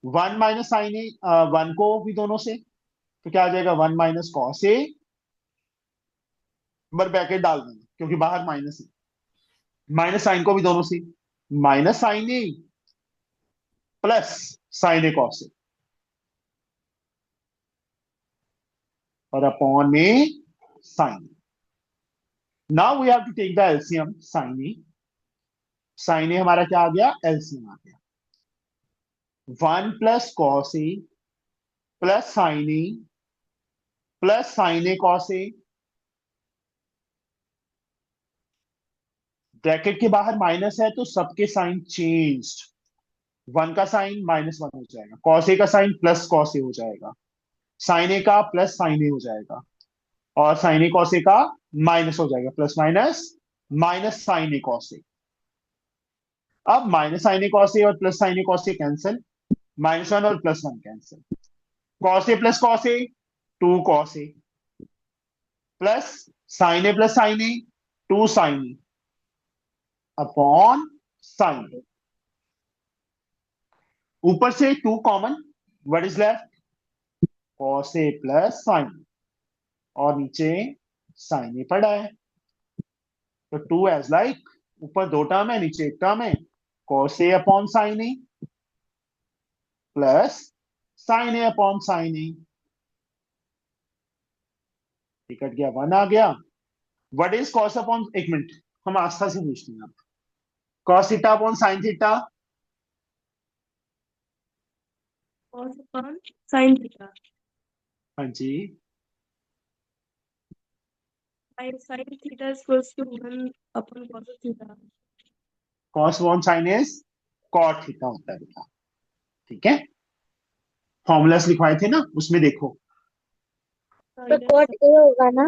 1 - sin a, 1 को भी दोनों से, तो क्या आ जाएगा, 1 - cos a, बर ब्रैकेट डाल देंगे क्योंकि बाहर माइनस है, माइनस साइन को भी दोनों से, minus sin a plus sin a cos a, और अपॉन में sin a। Now we have to take the LCM sin a, sin a हमारा क्या आ गया, एलसीएम आ गया, 1 + cos a plus sin a plus sin a cos a, bracket के बाहर माइनस है तो सबके साइन चेंज्ड, 1 का साइन -1 हो जाएगा, cos a का साइन प्लस cos a हो जाएगा, sin a का प्लस sin a हो जाएगा, और sin a cos a का माइनस हो जाएगा, plus minus minus sin a cos a। अब minus sin a cos a और plus sin a cos a cancel, -1 और +1 cancel, cos a plus cos a 2 cos a plus sin a plus sin a 2 sin a upon sin a। ऊपर से 2 common, what is left, cos a plus sin a, और नीचे sin a पड़ा है, तो 2 as like, ऊपर 2 term है नीचे 1 टर्म है, cos a upon sin a plus sin a upon sin a, cut गया, 1 आ गया। व्हाट इज cos अपॉन, एक मिनट हम आस्था से पूछते हैं, cos theta upon sin theta, cos upon sin theta हाँ जी, by sin theta is equals to 1 upon cos of theta. cos upon sin is cot theta होता है बेटा, ठीक है, फॉर्मूलास लिखवाए थे ना उसमें देखो, तो कॉट ए होगा ना।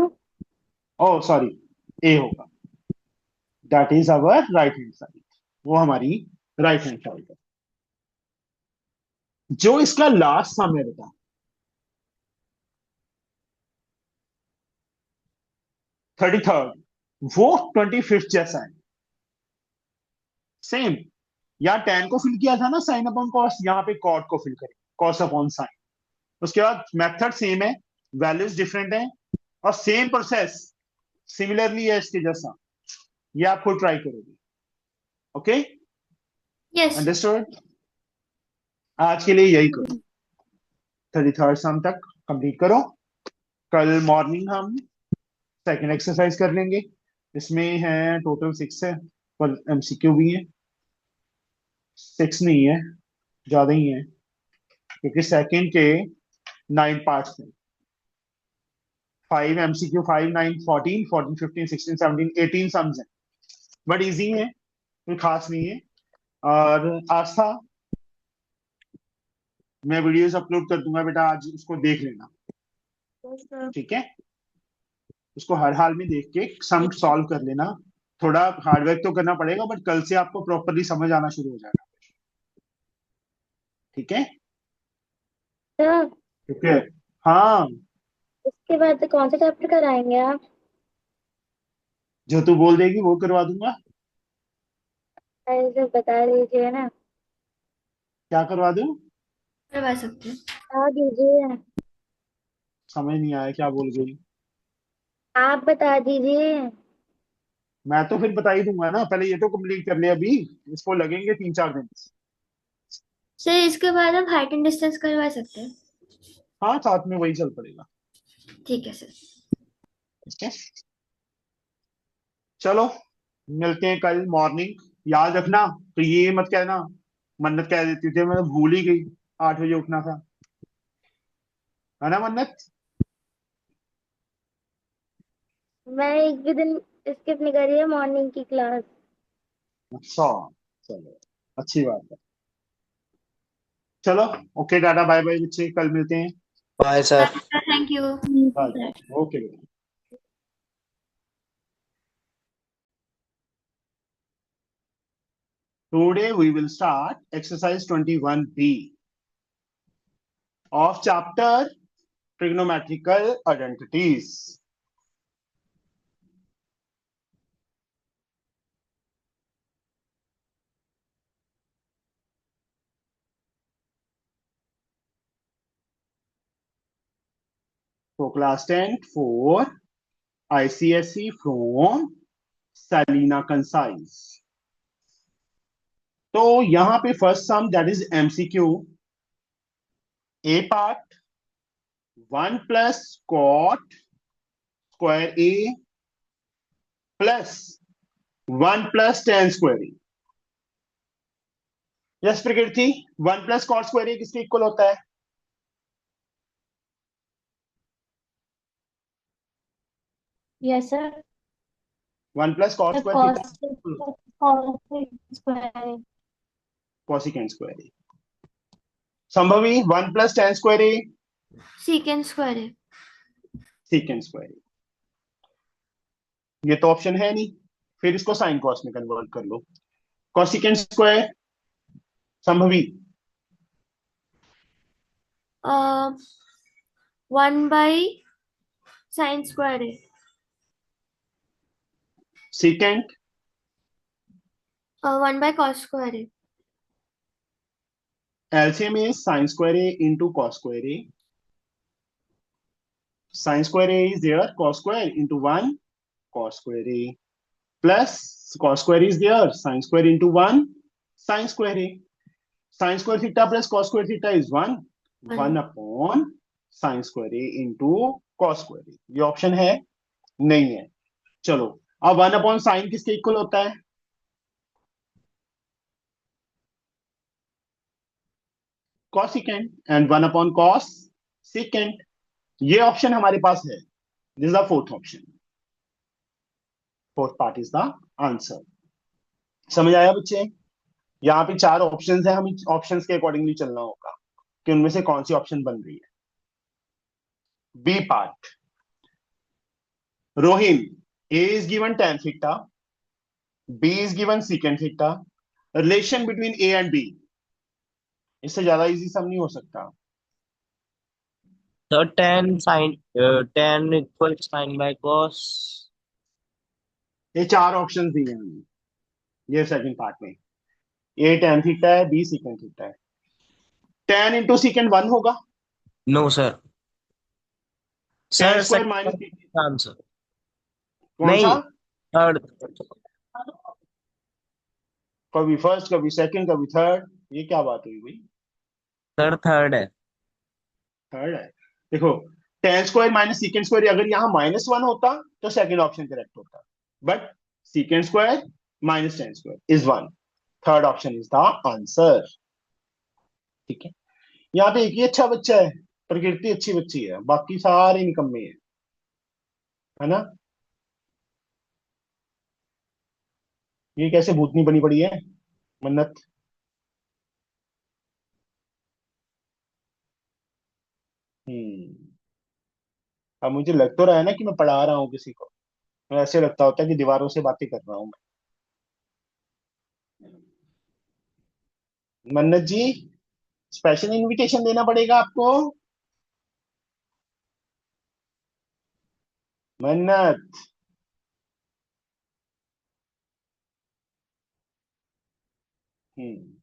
ओ सॉरी, ए होगा, that is our right hand side, वो हमारी राइट हैंड साइड है। जो इसका लास्ट सम है बेटा, 33rd, वो 25th जैसा है, सेम, यहाँ tan को फिल किया था ना sin अपॉन कॉस, यहाँ पे cot को फिल करें cos अपॉन sin, उसके बाद मेथड सेम है, वैल्यूज डिफरेंट है, और सेम प्रोसेस सिमिलरली है इसके जैसा, ये आप खुद ट्राई करोगे, ओके, यस। अंडरस्टूड। आज के लिए यही करो, 33rd सम तक कंप्लीट करो, कल मॉर्निंग हम सेकंड एक्सरसाइज कर लेंगे, इसमें है टोटल 6 है, पर एमसीक्यू भी है, 6 नहीं है, ज्यादा ही है, क्योंकि सेकंड के 9 पार्ट्स हैं, 5 एमसीक्यू, 5 9 14 14 15 16 17 18 सम्स हैं, बट इजी है, कोई खास नहीं है। और आस्था, मैं वीडियोस अपलोड कर दूंगा बेटा, आज उसको देख लेना। Yes sir. ठीक है, उसको हर हाल में देख के सम सॉल्व कर लेना। थोड़ा हार्डवर्क तो करना पड़ेगा, बट कल से आपको प्रॉपरली समझ आना शुरू हो जाएगा। ठीक है। सर ठीक है। हाँ, इसके बाद कौन सा चैप्टर कराएंगे आप? जो तू बोल देगी वो करवा दूंगा। ऐसे बता दीजिए ना। क्या करवा दूं? करवा सकते हैं। बता दीजिए। समझ नहीं आया क्या बोल गई। आप बता दीजिए। मैं तो फिर बता ही दूंगा ना, पहले ये तो कंप्लीट कर ले अभी। इसको लगेंगे 3-4 दिन। सर इसके बाद आप हाइट एंड डिस्टेंस करवा सकते हैं। हाँ, साथ में वही चल पड़ेगा। ठीक है सर। ठीक है, चलो मिलते हैं कल मॉर्निंग। याद रखना, तो ये मत कहना मन्नत कह देती थी, मैं तो भूल ही गई 8 बजे उठना था, है ना मन्नत? मैं एक भी दिन स्किप नहीं करी है मॉर्निंग की क्लास। अच्छा, चलो अच्छी बात है। चलो, ओके, टाटा बाय बाय बच्चे, कल मिलते हैं। Bye sir. Thank you. Bye. Okay. Today we will start exercise 21B of chapter trigonometrical identities. So class 10 for ICSE from Salina Concise. तो यहां पे first sum that is MCQ, A part 1 + cot² A plus 1 + tan²A। Yes Prakriti, 1 + cot² A किसके equal होता है? Yes sir. 1 + cot² theta cosecant²A। Sambhavi 1 + tan²A secant square है। secant²A। ये तो option है नहीं, फिर इसको साइन कॉस में कन्वर्ट कर लो। cosecant², संभवी 1/sin स्क्वायर है। secant 1/cos स्क्वायर है। LCM is sin²A into cos²A। sin²A is there, cos² into 1 cos²A plus cos² is there, sin² into 1 sin²A। sin² theta plus cos² theta is 1 1 / sin² into cos²। ये option है नहीं है। चलो, अब 1/sin किसके equal होता है? cosecant, and 1/cos secant। ये ऑप्शन हमारे पास है। This is the fourth option, fourth part is the answer. समझ आया बच्चे? यहाँ पे 4 ऑप्शंस हैं, हमें ऑप्शंस के अकॉर्डिंगली चलना होगा कि उनमें से कौन सी ऑप्शन बन रही है। B part, Rohin, A is given tan theta, B is given secant theta, relation between A and B. इससे ज्यादा इजी सम नहीं हो सकता। तो tan इक्वल sin/cos। ये 4 ऑप्शन दिए हैं हमने, ये सेकंड पार्ट में। ए tan थीटा है, बी secant थीटा है। tan इंटू secant 1 होगा, no sir. tan sir square minus answer कौन सा? नहीं, थर्ड। कभी फर्स्ट, कभी सेकंड, कभी थर्ड, ये क्या बात हुई भाई? सर थर्ड है। थर्ड है। देखो, tan² माइनस secant² अगर यहाँ -1 होता तो सेकंड ऑप्शन करेक्ट होता, but secant² minus tan² is 1। Third option is the answer. ठीक है, यहाँ पे एक ही अच्छा बच्चा है, प्रकृति अच्छी बच्ची है, बाकी सारे निकम्मे है ना? ये कैसे भूतनी बनी पड़ी है मन्नत? अब मुझे लग तो रहा है ना कि मैं पढ़ा रहा हूँ किसी को। ऐसे लगता होता है कि दीवारों से बातें कर रहा हूँ मैं। मन्नत जी, स्पेशल इनविटेशन देना पड़ेगा आपको। मन्नत। हम्म।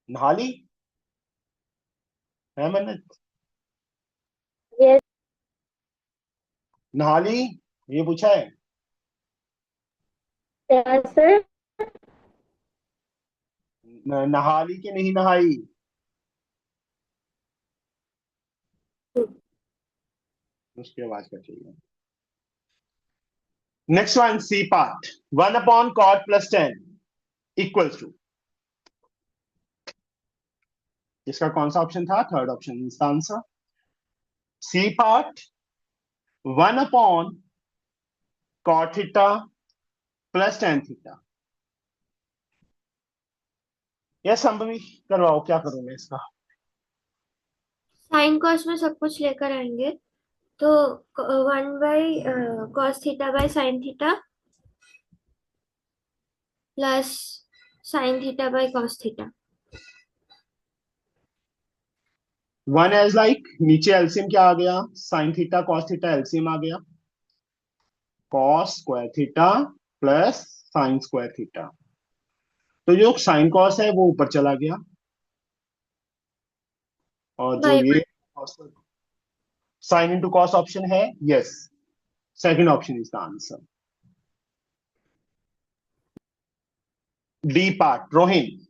नहा ली है मन्नत? यस नहा ली, ये पूछा है। सर। नहा ली कि नहीं नहाई? उसकी आवाज कर चाहिए। Next one, C part. 1/cot + 10 equals to, इसका कौन सा ऑप्शन था? थर्ड ऑप्शन इसका answer. C part 1/cot θ + tan θ। यह संभवी करवाओ, क्या करूं मैं इसका? साइन कॉस में सब कुछ लेकर आएंगे, तो 1/cos θ/sin θ plus sin θ/cos θ। 1 as like नीचे एलसीएम क्या आ गया? sin θ cos θ एलसीएम आ गया, cos² θ प्लस sin²θ। तो जो साइन कॉस है वो ऊपर चला गया, और जो बाय ये साइन इंटू कॉस ऑप्शन है, yes, second option is the answer. D part, Rohin.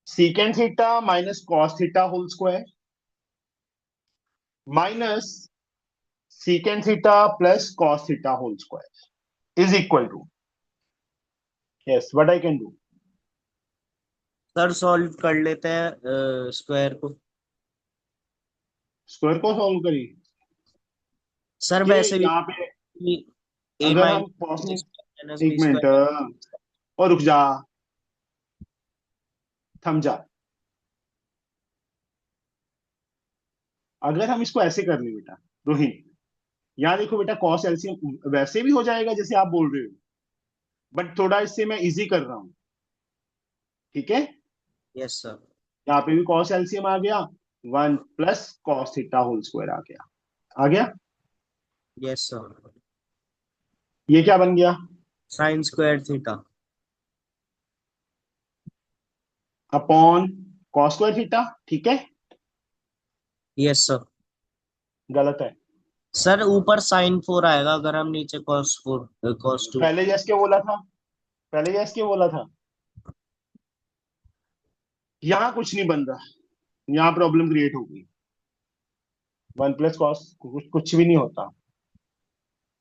sec θ minus cos θ whole square minus sec θ plus cos θ whole square is equal to, yes, what I can do? Sir solve कर लेते हैं square को। Square को solve करिए। Sir ये वैसे भी यहाँ पे ए अगर हम cos माइनस माइनस एक बी मिनट, स्क्वायर। और रुक जा, थम जा। अगर हम इसको ऐसे कर ले बेटा रोहित, यहाँ देखो बेटा, कॉस एलसीएम वैसे भी हो जाएगा जैसे आप बोल रहे हो, बट थोड़ा इससे मैं इजी कर रहा हूँ, ठीक है? Yes sir. यहाँ पे भी कॉस एलसीएम आ गया, 1 + cos θ होल स्क्वायर आ गया। आ गया। Yes sir. ये क्या बन गया? sin²θ। अपॉन cos²θ, ठीक है? Yes sir. गलत है। सर ऊपर sin4 आएगा अगर हम नीचे cos4 cos2। पहले जैस के बोला था, पहले जैस के बोला था। यहाँ कुछ नहीं बन रहा, यहाँ प्रॉब्लम क्रिएट हो गई। 1 + cos कुछ भी नहीं होता।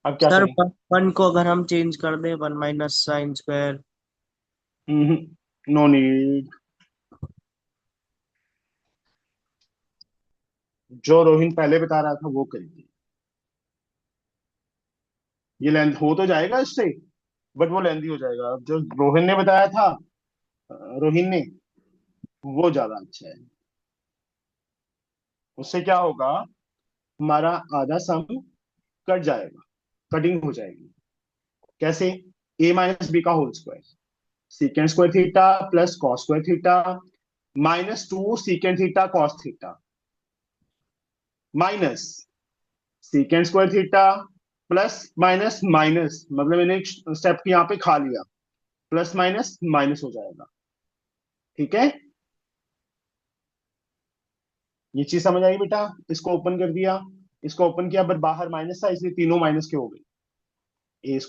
अब क्या सर करें? वन को अगर हम चेंज कर दें 1 - sin²। No need. जो रोहित पहले बता रहा था वो करिए। ये लेंथ हो तो जाएगा इससे, बट वो लेंथी हो जाएगा। अब जो रोहित ने बताया था, रोहित ने, वो ज्यादा अच्छा है। उससे क्या होगा, हमारा आधा सम कट जाएगा, कटिंग हो जाएगी। कैसे? a - b का whole square, sec²θ plus cos²θ -2 sec θ cos θ minus sec²θ plus minus minus, मतलब मैंने एक स्टेप यहाँ पे खा लिया, प्लस माइनस माइनस हो जाएगा, ठीक है? ये चीज समझ आई बेटा? इसको ओपन कर दिया, इसको ओपन किया, बट बाहर माइनस था इसलिए तीनों माइनस के हो गए। a² +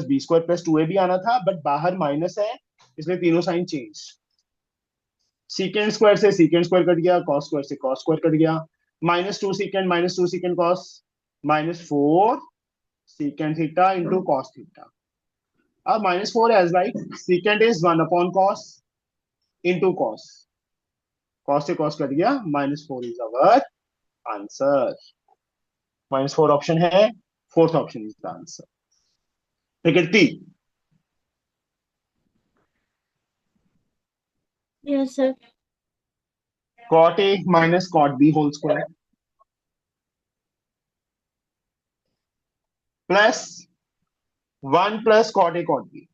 b² + 2a भी आना था, बट बाहर माइनस है इसलिए तीनों साइन चेंज। सीकेंड स्क्वायर से सीकेंड स्क्वायर कट गया, कॉस स्क्वायर से कॉस स्क्वायर कट गया, -2 secant cos -4 secant theta into cos theta. अब -4 as like secant is 1/cos into cos, cos से कॉस कट गया, -4 इज अवर आंसर। -4 ऑप्शन है, fourth option is the answer. Prakriti, yes sir. Cot A minus cot B whole square plus 1 plus cot A cot B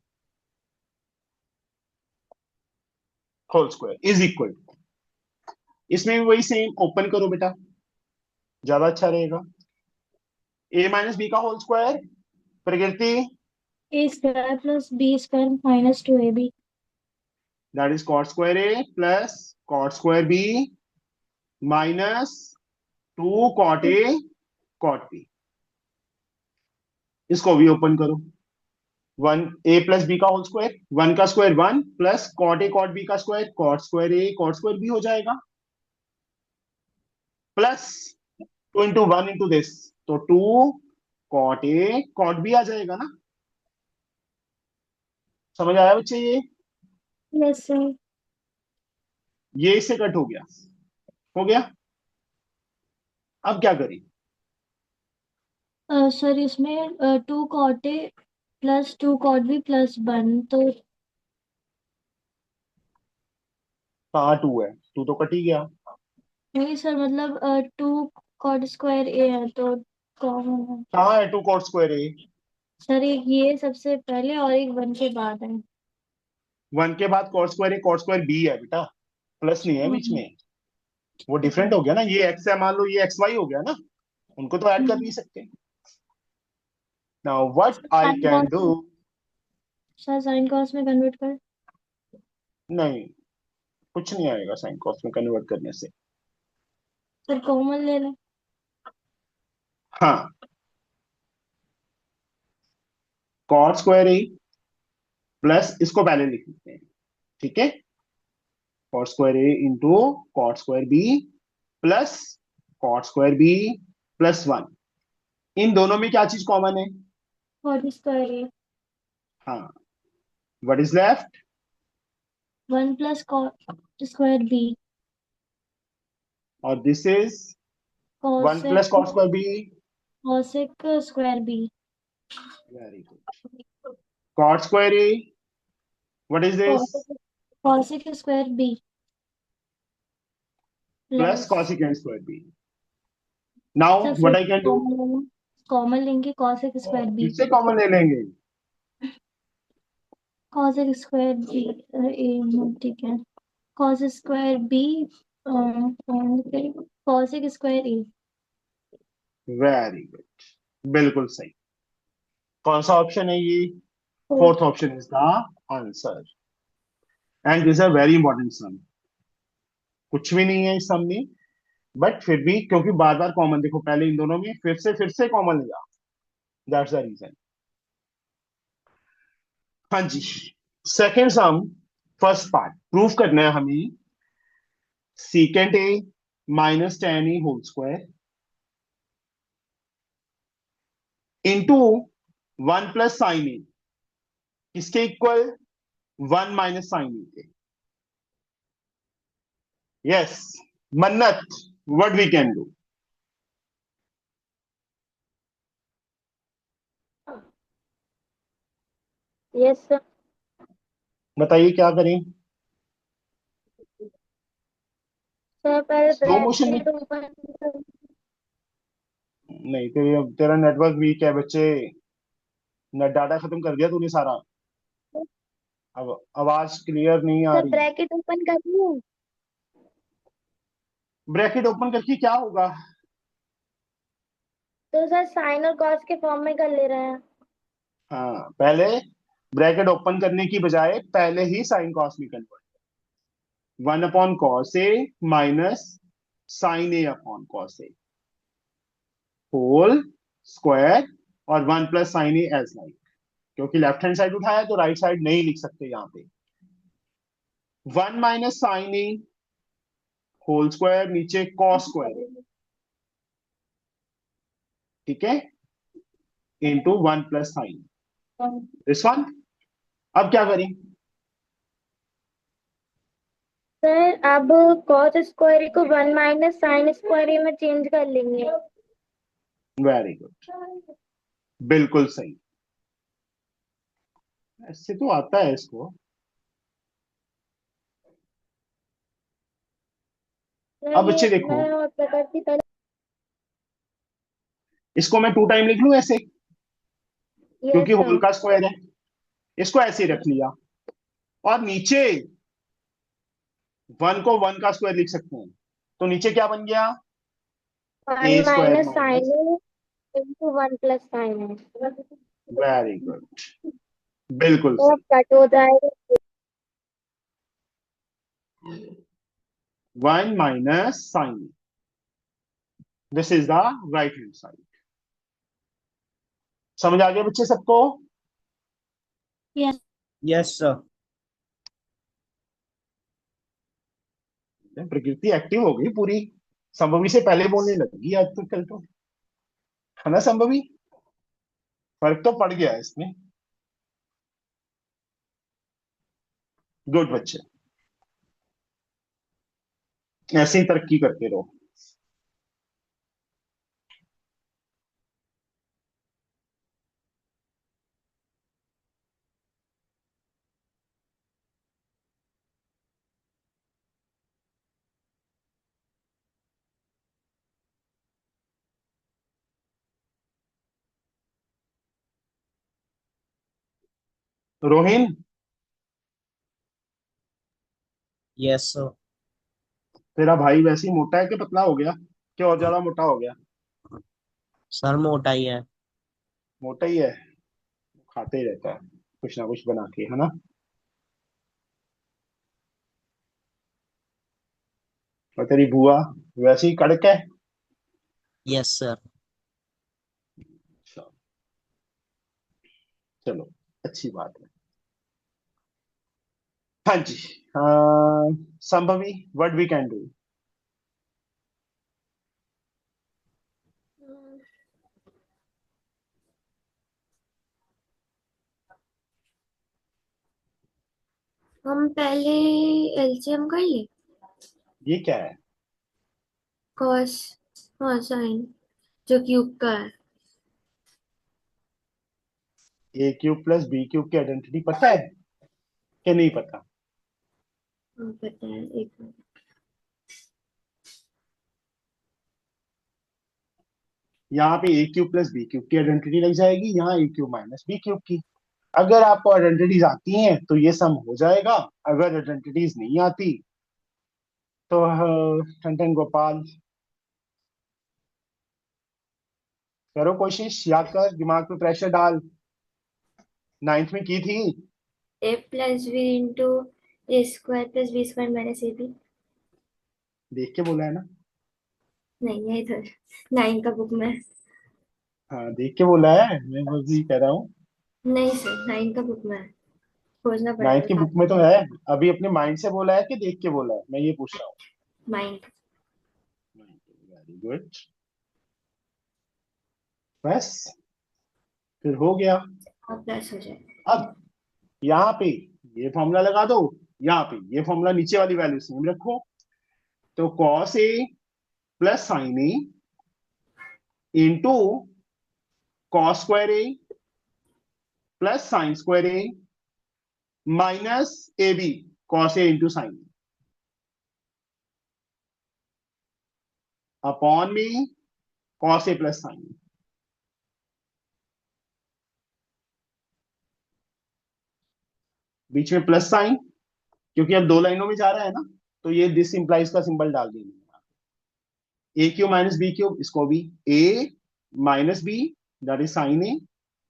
whole square is equal. इसमें भी वही same, open करो बेटा, ज्यादा अच्छा रहेगा। ए माइनस बी का whole square, Prakriti, A square plus B square minus 2ab। That is cot square A plus cot square B minus 2 cot A cot B. इसको भी ओपन करो। 1 a प्लस बी का होल स्क्वायर, 1 का square 1 plus cot A cot B का square, cot square A cot square B हो जाएगा, plus 2 into 1 into this, तो 2 cot A cot B आ जाएगा ना। समझ आया बच्चे? ये यस सर। ये इससे कट हो गया, हो गया। अब क्या करें? सर इसमें 2 cot A plus 2 cot B plus 1, तो कहाँ 2 है? 2 तो कट ही गया। नहीं सर, मतलब 2 कॉट स्क्वायर ए है तो कॉमन है। कहाँ है 2 कॉट स्क्वायर ए? सर एक ये सबसे पहले और एक 1 के बाद है। 1 के बाद कॉट स्क्वायर बी है बेटा, प्लस नहीं है बीच में। वो डिफरेंट हो गया ना, ये एक्स है, मान लो ये एक्स वाई हो गया ना, उनको तो ऐड कर नहीं सकते। Now what I sine can do? Cos, sir sine cos में कन्वर्ट कर। नहीं, कुछ नहीं आएगा साइन कॉस में कन्वर्ट करने से। सर कॉमन ले लें। हाँ, कॉट स्क्वायर ए प्लस, इसको पहले लिख लेते हैं, ठीक है, कॉट स्क्वायर ए into cot square B plus cot square B plus 1। इन दोनों में क्या चीज कॉमन है? Cot square A. हाँ, what is left? 1 plus cot square B और this is 1 cosec plus cot square B. Cosec square B very good. Cot square A, what is this? Cosec square B plus plus, cosecant square B. Now sir what फिर I can do? Common लेंगे cosec square B. फिर से common ले लेंगे। Cosec square B A, ठीक है। Cos square B cosec square A. Very good, बिल्कुल सही। कौन सा ऑप्शन है ये? Fourth. Fourth option is the answer. And this a very important sum. कुछ भी नहीं है इस सम में, बट फिर भी क्योंकि बार बार कॉमन, देखो पहले इन दोनों में फिर से कॉमन लिया, दैट्स द रीजन। हाँ जी, second sum, first part proof करना है हमें। Secant A minus tan A whole square into 1 plus sine A, किसके इक्वल? 1 माइनस साइन ए के। Yes, Mannat, what we can do? Yes sir. बताइए क्या करें? सर पहले स्लो मोशन में? ब्रैकेट ओपन कर। नहीं, तेरा नेटवर्क वीक है बच्चे, नेट डाटा खत्म कर दिया तूने सारा, अब आवाज क्लियर नहीं आ सर रही। ब्रैकेट ओपन कर लूं? ब्रैकेट ओपन करके क्या होगा? तो सर साइन और कॉस के फॉर्म में कर ले रहे हैं। हाँ, पहले ब्रैकेट ओपन करने की बजाय पहले ही साइन कॉस में convert. 1 upon cos A minus sine A upon cos A whole square, और 1 plus sine A as like, क्योंकि लेफ्ट हैंड साइड उठाया तो राइट साइड नहीं लिख सकते यहाँ पे। 1 माइनस साइन ए होल स्क्वायर, नीचे कॉस स्क्वायर, ठीक है, into 1 plus sign this one. अब क्या करें? सर अब कॉस स्क्वायर को 1 माइनस साइन स्क्वायर में चेंज कर लेंगे। वेरी गुड, बिल्कुल सही। ऐसे तो आता है इसको। सर अब ये बच्चे देखो, मैं और प्रकृति पहले। इसको मैं 2 टाइम लिख लूं ऐसे, क्योंकि यस होल सर। का स्क्वायर है। इसको ऐसे ही रख लिया, और नीचे 1 को 1 का स्क्वायर लिख सकते हैं। तो नीचे क्या बन गया? A 1 square minus minus. Sine है इंटू 1 प्लस साइन है। वेरी गुड, बिल्कुल तो अब सही। कट हो जाएगा। 1 minus sine, this is the right hand side. समझ आ गया बच्चे सबको? Yes. Yes sir. Prakriti active हो गई पूरी, संभवी से पहले बोलने लगी आज तो, कल तो, है ना संभवी? फर्क तो पड़ गया है इसमें। गुड बच्चे, ऐसे ही तरक्की करते रहो। Rohin, yes sir. तेरा भाई वैसे ही मोटा है कि पतला हो गया, कि और ज्यादा मोटा हो गया? सर मोटा ही है। मोटा ही है, खाते ही रहता है कुछ ना कुछ बना के, है ना? और तेरी बुआ वैसे ही कड़क है। Yes sir. अच्छा, चलो, अच्छी बात है। हाँ जी। Sambhavi, what we can do? हम पहले एलसीएम कर ले। ये क्या है? कॉस, हाँ साइन, जो क्यूब का है। ए क्यूब प्लस बी क्यूब की आइडेंटिटी पता है कि नहीं पता? हाँ पता है, एक मिनट। यहाँ पे ए क्यूब प्लस बी क्यूब की आइडेंटिटी लग जाएगी, यहाँ ए क्यूब माइनस बी क्यूब की। अगर आपको आइडेंटिटीज आती हैं तो ये सम हो जाएगा, अगर आइडेंटिटीज नहीं आती तो टन गोपाल, करो कोशिश, याद कर, दिमाग पे प्रेशर डाल। 9th में की थी। A plus B into A square plus B square minus A B. देख के बोला है ना? नहीं है इधर, 9 का बुक में। हाँ, देख के बोला है, मैं बस ये कह रहा हूँ। नहीं सर, 9 का बुक में है, खोजना 9th पड़ेगा की साथ बुक में तो है। अभी अपने माइंड से बोला है कि देख के बोला है, मैं ये पूछ रहा माइंड। हूँ। वेरी गुड, बस, फिर हो गया। और प्लस हो जाए। अब यहाँ पे ये फॉर्मूला लगा दो, यहाँ पे ये फॉर्मूला, नीचे वाली वैल्यू सेम रखो। तो cos A plus sine A into cos square A plus sine square A minus A B cos A into sine upon में कॉस ए प्लस साइन। बीच में प्लस साइन, क्योंकि अब 2 लाइनों में जा रहा है ना, तो ये दिस इंप्लाइज का सिंबल डाल देंगे। A cube minus B cube, इसको भी A minus B, that is sine A,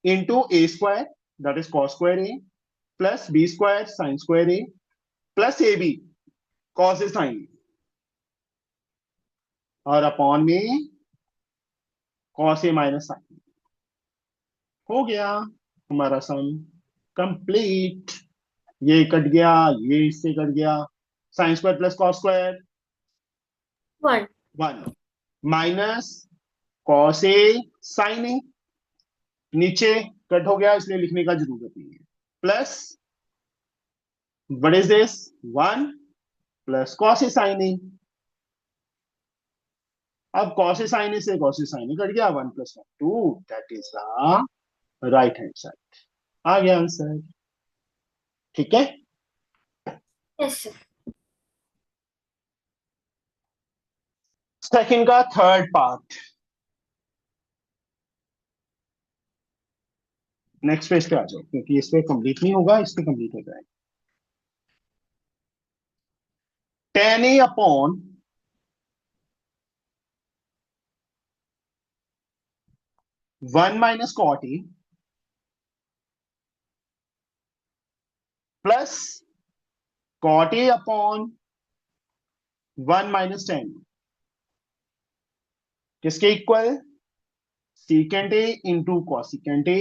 into A square, that is cos square A, plus B square sine square A, plus A B cos A sine, और upon में cos A minus sine. हो गया हमारा sum complete. ये cut गया, ये इससे cut गया, sine square plus cos square 1। 1, minus cos ए साइन ए, नीचे कट हो गया इसलिए लिखने का जरूरत नहीं है, plus what is this, 1 plus cos A sine ए। अब कॉस ए साइन ए से cos A sine a cut गया, 1 plus 1 2, that is the right hand side. आ गया आंसर। ठीक है। Yes sir. सेकंड का थर्ड पार्ट नेक्स्ट पेज पे आ जाओ, क्योंकि इस पे कंप्लीट नहीं होगा, इस पे कंप्लीट हो जाएगा। tan a upon 1 - cot a plus cot a upon 1 - tan किसके equal? secant a into cosecant a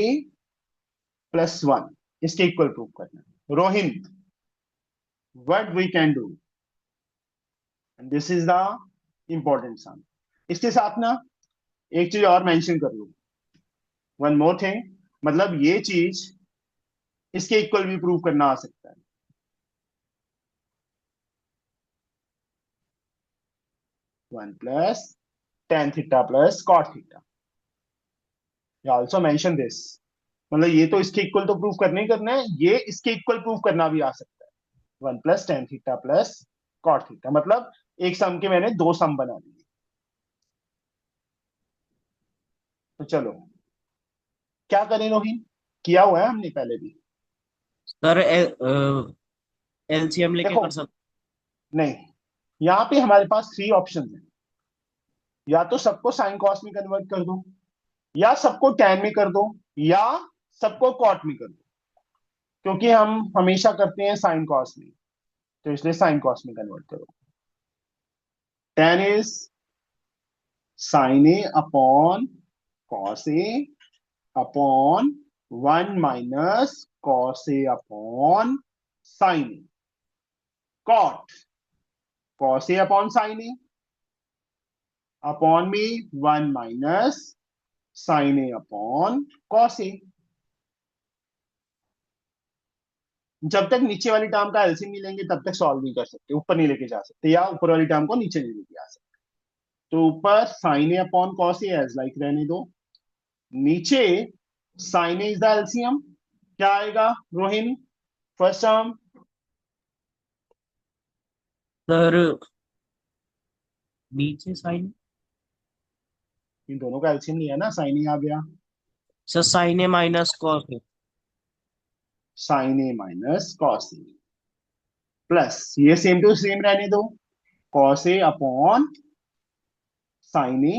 plus 1, इसके इक्वल प्रूव करना है। Rohit, what we can do, and this is the important sum. इसके साथ ना एक चीज और मेंशन कर लूं, वन मोर थिंग, मतलब ये चीज इसके इक्वल भी प्रूव करना आ सकता है। 1 plus tan theta plus cot theta, also mention this, मतलब ये तो इसके इक्वल तो प्रूव करना ही करना है, ये इसके इक्वल प्रूव करना भी आ सकता है। 1 plus tan theta plus cot theta, मतलब एक सम के मैंने दो सम बना दिए। तो चलो क्या करें रोहित, किया हुआ है हमने पहले भी। सर एलसीएम लेके देखो कर सकते। नहीं, यहाँ पे हमारे पास 3 ऑप्शन है, या तो सबको साइन कॉस में कन्वर्ट कर दो, या सबको टैन में कर दो, या सबको कॉट में कर दो, क्योंकि हम हमेशा करते हैं साइन कॉस में, तो इसलिए साइन कॉस में कन्वर्ट करो। Tan is sine A upon cos A upon 1 - cos A upon sine A. Cot cos A upon sine A upon में 1 - sine A upon cos A. जब तक नीचे वाली टर्म का एलसीएम नहीं लेंगे तब तक सॉल्व नहीं कर सकते, ऊपर नहीं लेके जा सकते, या ऊपर वाली टर्म को नीचे नहीं लेके आ सकते। तो ऊपर sine A upon cos A as like रहने दो, नीचे sine A is the LCM, क्या आएगा रोहिन फर्स्ट टर्म? सर नीचे साइन, इन दोनों का एलसीएम लिया ना, साइन ए आ गया, sir sine A minus cos A. Sine A minus cos A plus ये सेम टू सेम रहने दो, cos A upon sine A,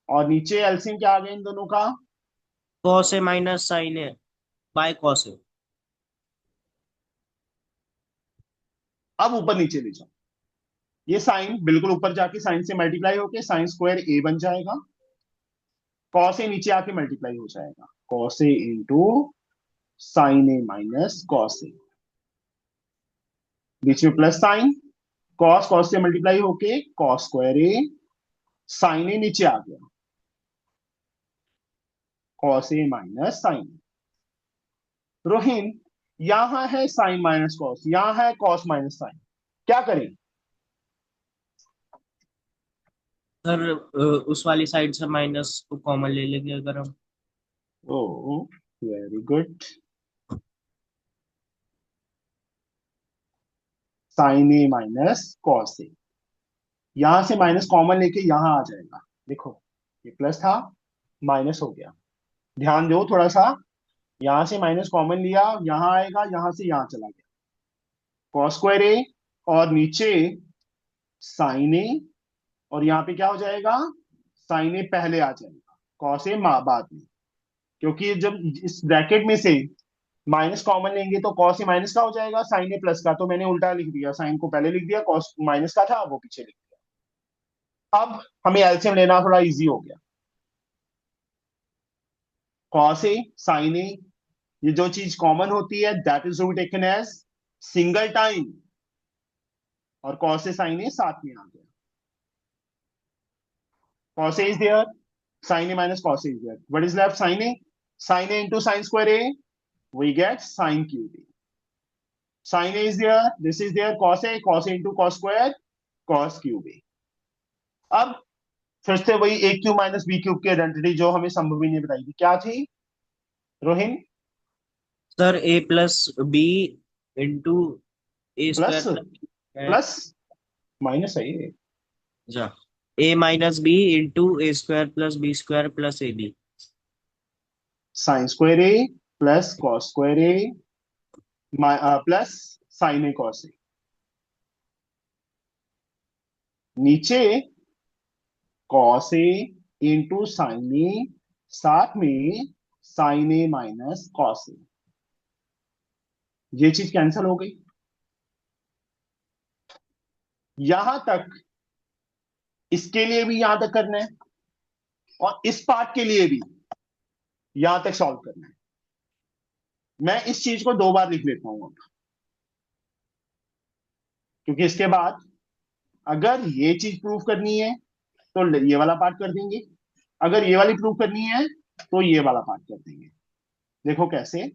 और नीचे एलसीएम क्या आ गया इन दोनों का? Cos A minus sine A by cos ए। अब ऊपर नीचे ले जाओ, ये साइन बिल्कुल ऊपर जाके साइन से मल्टीप्लाई होके साइन स्क्वायर ए बन जाएगा, कॉस ए नीचे आके मल्टीप्लाई हो जाएगा, कॉस ए इंटू साइन ए माइनस कॉस ए, बीच में प्लस साइन, कॉस कॉस से मल्टीप्लाई होके कॉस स्क्वायर ए, साइन ए नीचे आ गया, cos A minus sign. Rohin, यहां है साइन माइनस कॉस, यहां है कॉस माइनस साइन, क्या करें? सर उस वाली साइड से माइनस को कॉमन ले लेंगे अगर हम। ओ वेरी गुड, साइन ए माइनस कॉस ए, यहां से माइनस कॉमन लेके यहां आ जाएगा, देखो ये प्लस था माइनस हो गया, ध्यान दो थोड़ा सा, यहां से माइनस कॉमन लिया, यहां आएगा, यहां से यहां चला गया, कॉस स्क्वायर ए, और नीचे साइन ए, और यहाँ पे क्या हो जाएगा, साइन ए पहले आ जाएगा, कॉस ए बाद में, क्योंकि जब इस ब्रैकेट में से माइनस कॉमन लेंगे तो कॉस ए माइनस का हो जाएगा, साइन ए प्लस का, तो मैंने उल्टा लिख दिया, साइन को पहले लिख दिया, कॉस माइनस का था वो पीछे लिख दिया। अब हमें एलसीएम लेना थोड़ा इजी हो गया, कॉस ए साइन ए, ये जो चीज कॉमन होती है that is to be taken as single time, और कॉस ए साइन ए साथ में आ गया, cos A is there, sin A minus cos A is there. What is left? Sin A. Sin A into sin square A, we get sin cube A. Sin A is there, this is there, cos A into cos square, cos cube A. अब फिर से वही a cube minus B cube की identity जो हमें संभवी ने बताई थी, क्या थी Rohin? Sir a plus B into A plus square plus minus है ये। अच्छा a minus b into A square plus B square plus A b. Sine square A plus cos square A plus sine A cos a. नीचे cos ए into sine ए, साथ में sine A minus cos a. ये चीज cancel हो गई। यहां तक, इसके लिए भी यहां तक करना है और इस पार्ट के लिए भी यहां तक सॉल्व करना है। मैं इस चीज को 2 बार लिख लेता हूं अब, क्योंकि इसके बाद अगर ये चीज प्रूव करनी है तो ये वाला पार्ट कर देंगे, अगर ये वाली प्रूव करनी है तो ये वाला पार्ट कर देंगे। देखो कैसे।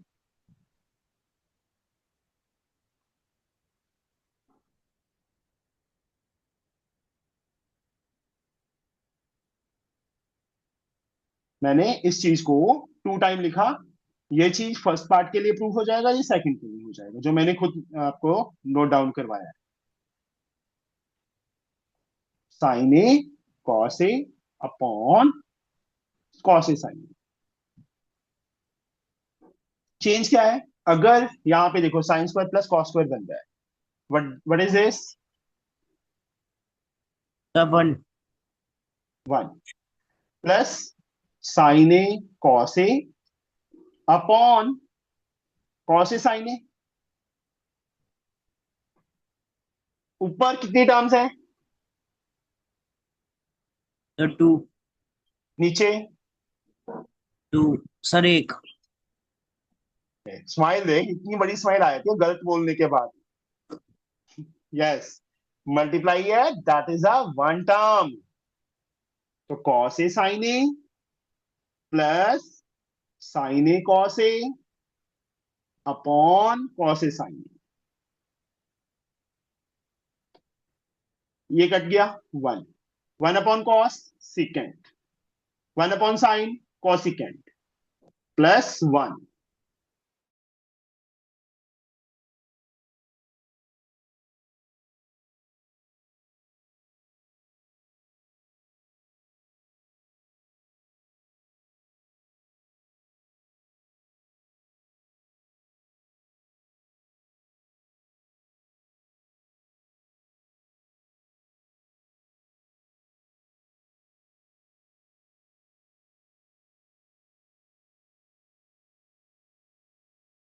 मैंने इस चीज को 2 टाइम लिखा। ये चीज फर्स्ट पार्ट के लिए प्रूव हो जाएगा, ये सेकंड के लिए हो जाएगा, जो मैंने खुद आपको नोट डाउन करवाया है। Sign A cos A upon cos A sine A. Change क्या है? अगर यहां पे देखो sign square plus cos square बन रहा है, व्हाट इज दिस? तब 1 1 plus sine A cos A upon cos A sine ए। ऊपर कितनी टर्म्स है? तो 2 नीचे 2 सर 1 स्माइल देख, इतनी बड़ी स्माइल आ जाती है गलत बोलने के बाद। यस, मल्टीप्लाई है, दैट इज अ 1 टर्म। तो cos A sine A plus sine A cos A upon cos A sine A. ये कट गया 1, 1 upon cos secant, 1 upon sine cosecant plus 1